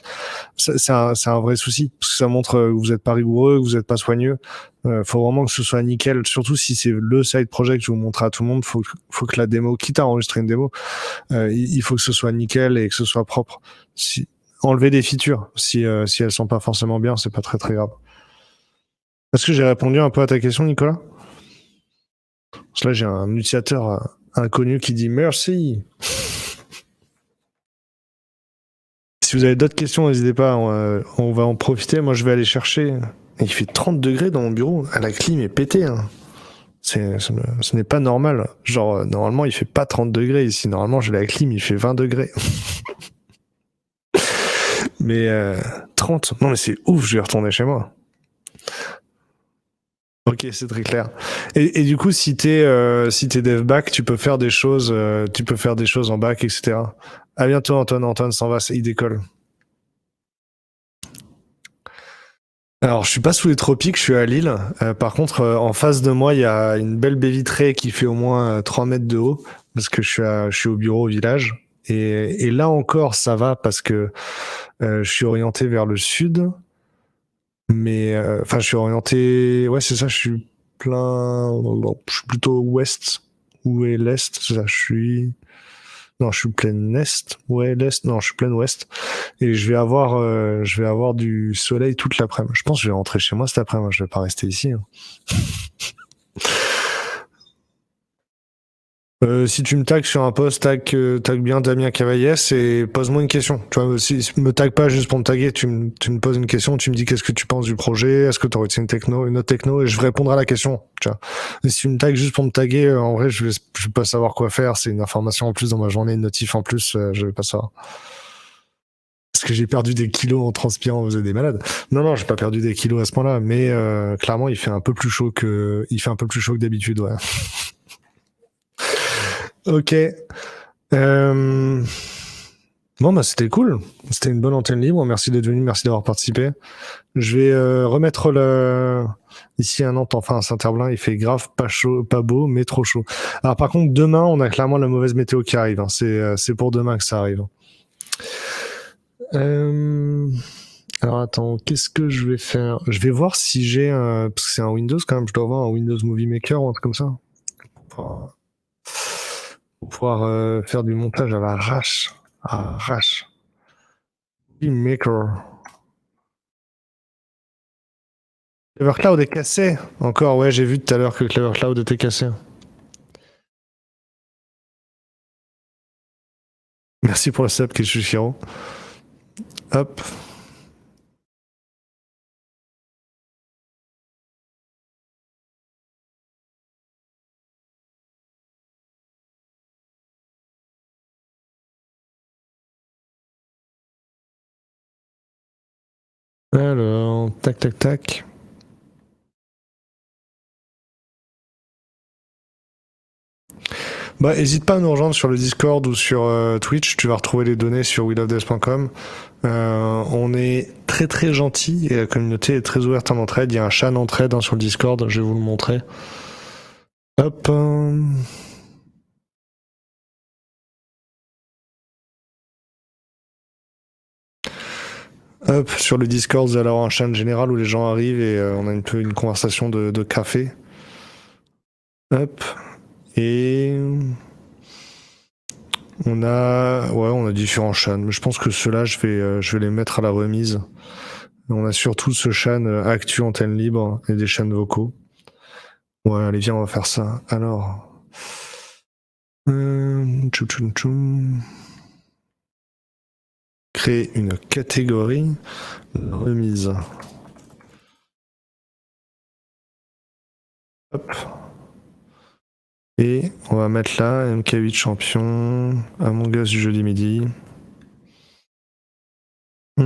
c'est un vrai souci parce que ça montre que vous n'êtes pas rigoureux, que vous n'êtes pas soigneux. Faut vraiment que ce soit nickel, surtout si c'est le side project que je vous montre à tout le monde. Faut que la démo, quitte à enregistrer une démo, il faut que ce soit nickel et que ce soit propre. Enlever des features si elles sont pas forcément bien, c'est pas très très grave. Est-ce que j'ai répondu un peu à ta question, Nicolas? Parce que là, j'ai un utilisateur inconnu qui dit merci. Si vous avez d'autres questions, n'hésitez pas, on va en profiter. Moi, je vais aller chercher. Il fait 30 degrés dans mon bureau. La clim est pétée. Hein. Ce n'est pas normal. Genre, normalement, il fait pas 30 degrés ici. Normalement, j'ai la clim, il fait 20 degrés. Mais 30, non mais c'est ouf, je vais retourner chez moi. Ok, c'est très clair. Et du coup, si t'es dev back, tu peux faire des choses en back, etc. À bientôt, Antoine. Antoine s'en va, il décolle. Alors, je suis pas sous les tropiques, je suis à Lille. Par contre, en face de moi, il y a une belle baie vitrée qui fait au moins 3 mètres de haut, parce que je suis au bureau au village. Et là encore, ça va parce que je suis orienté vers le sud. Mais enfin, je suis orienté. Ouais, c'est ça. Je suis je suis plutôt ouest ou est l'est. C'est ça. Non, je suis plein est. Ouais, l'est. Non, je suis plein ouest. Et je vais avoir du soleil toute l'après-midi. Je pense que je vais rentrer chez moi cet après-midi. Je vais pas rester ici. Hein. Si tu me tags sur un post, tag bien Damien Cavaillès et pose-moi une question. Tu vois, me tag pas juste pour me taguer, tu me poses une question, tu me dis qu'est-ce que tu penses du projet, est-ce que tu aurais une autre techno, et je vais répondre à la question. Tu vois. Et si tu me tags juste pour me taguer, en vrai, je vais pas savoir quoi faire. C'est une information en plus dans ma journée, une notif en plus, je vais pas savoir. Parce que j'ai perdu des kilos en transpirant, vous êtes des malades. Non, j'ai pas perdu des kilos à ce point-là, mais clairement, il fait un peu plus chaud que d'habitude, ouais. Ok. Bon, bah, c'était cool. C'était une bonne antenne libre. Merci d'être venu. Merci d'avoir participé. Je vais remettre ici à Nantes, enfin à Saint-Herblain, il fait grave pas chaud, pas beau, mais trop chaud. Alors par contre, demain, on a clairement la mauvaise météo qui arrive. Hein. C'est pour demain que ça arrive. Alors attends, qu'est-ce que je vais faire? Je vais voir si j'ai parce que c'est un Windows quand même. Je dois avoir un Windows Movie Maker ou un truc comme ça. Pour pouvoir faire du montage à l'arrache. Maker. Clever Cloud est cassé. Encore, ouais, j'ai vu tout à l'heure que Clever Cloud était cassé. Merci pour le sub, Kishushiro. Hop. Alors, tac, tac, tac. Bah, hésite pas à nous rejoindre sur le Discord ou sur Twitch. Tu vas retrouver les données sur willofdeath.com. On est très très gentil et la communauté est très ouverte en entraide. Il y a un chat d'entraide sur le Discord. Je vais vous le montrer. Hop. Hop, sur le Discord, vous allez avoir un chat général où les gens arrivent et on a un peu une conversation de café. Hop. Et on a différents chans. Mais je pense que ceux-là, je vais les mettre à la remise. On a surtout ce chan actu antenne libre et des chans vocaux. Ouais, allez, viens, on va faire ça. Alors. Créer une catégorie remise. Hop. Et on va mettre là MK8 champion, Among Us du jeudi midi. Et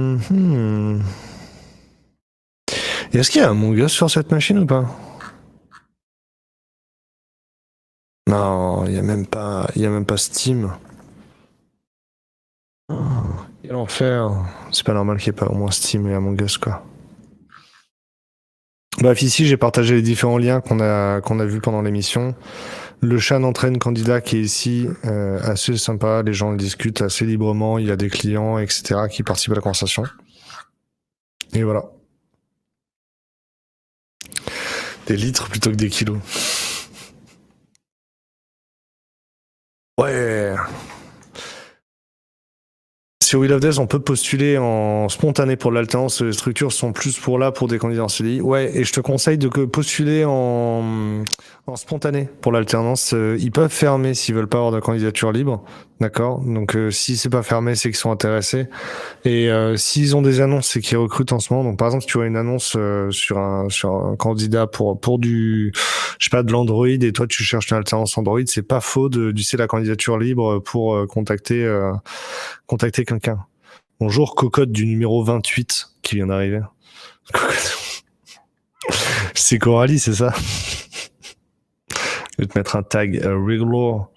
est-ce qu'il y a Among Us sur cette machine ou pas? Non, il y a même pas Steam. Oh, quel enfer. C'est pas normal qu'il n'y ait pas au moins Steam et Among Us, quoi. Bref, ici, j'ai partagé les différents liens qu'on a vus pendant l'émission. Le chat n'entraîne candidat qui est ici, assez sympa, les gens discutent assez librement, il y a des clients, etc. qui participent à la conversation. Et voilà. Des litres plutôt que des kilos. Ouais. Sur Wheel of Death, on peut postuler en spontané pour l'alternance. Les structures sont plus pour des candidats en CDI. Ouais, et je te conseille de postuler en spontané pour l'alternance. Ils peuvent fermer s'ils veulent pas avoir de candidature libre. D'accord? Donc, si c'est pas fermé, c'est qu'ils sont intéressés. Et s'ils ont des annonces, c'est qu'ils recrutent en ce moment. Donc, par exemple, si tu vois une annonce sur un candidat pour du, je sais pas, de l'Android, et toi, tu cherches une alternance Android, c'est pas faux d'utiliser la candidature libre pour contacter quelqu'un. Bonjour, cocotte du numéro 28 qui vient d'arriver. C'est Coralie, c'est ça? Je vais te mettre un tag regular.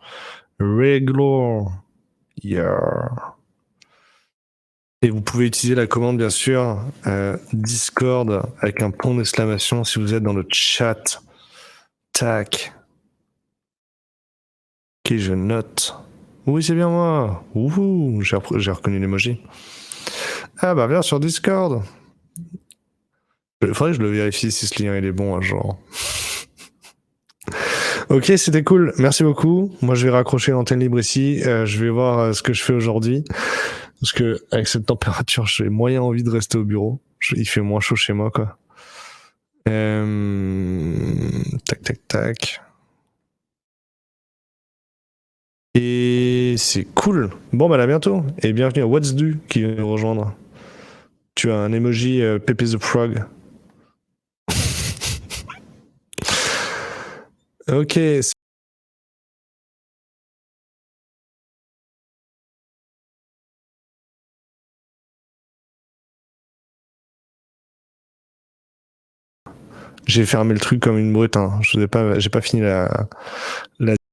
Yeah. Et vous pouvez utiliser la commande, bien sûr, Discord avec un point d'exclamation si vous êtes dans le chat. Tac. Ok, je note. Oui, c'est bien moi. Ouhou, j'ai reconnu l'emoji. Ah bah viens sur Discord. Il faudrait que je le vérifie si ce lien il est bon, hein, genre. Ok, c'était cool. Merci beaucoup. Moi, je vais raccrocher l'antenne libre ici. Je vais voir ce que je fais aujourd'hui. Parce que avec cette température, j'ai moyen envie de rester au bureau. Il fait moins chaud chez moi, quoi. Tac, tac, tac. Et c'est cool. Bon, bah à bientôt. Et bienvenue à What's Do qui vient nous rejoindre. Tu as un emoji Pepe the Frog. Ok. J'ai fermé le truc comme une brute. Hein. J'ai pas fini la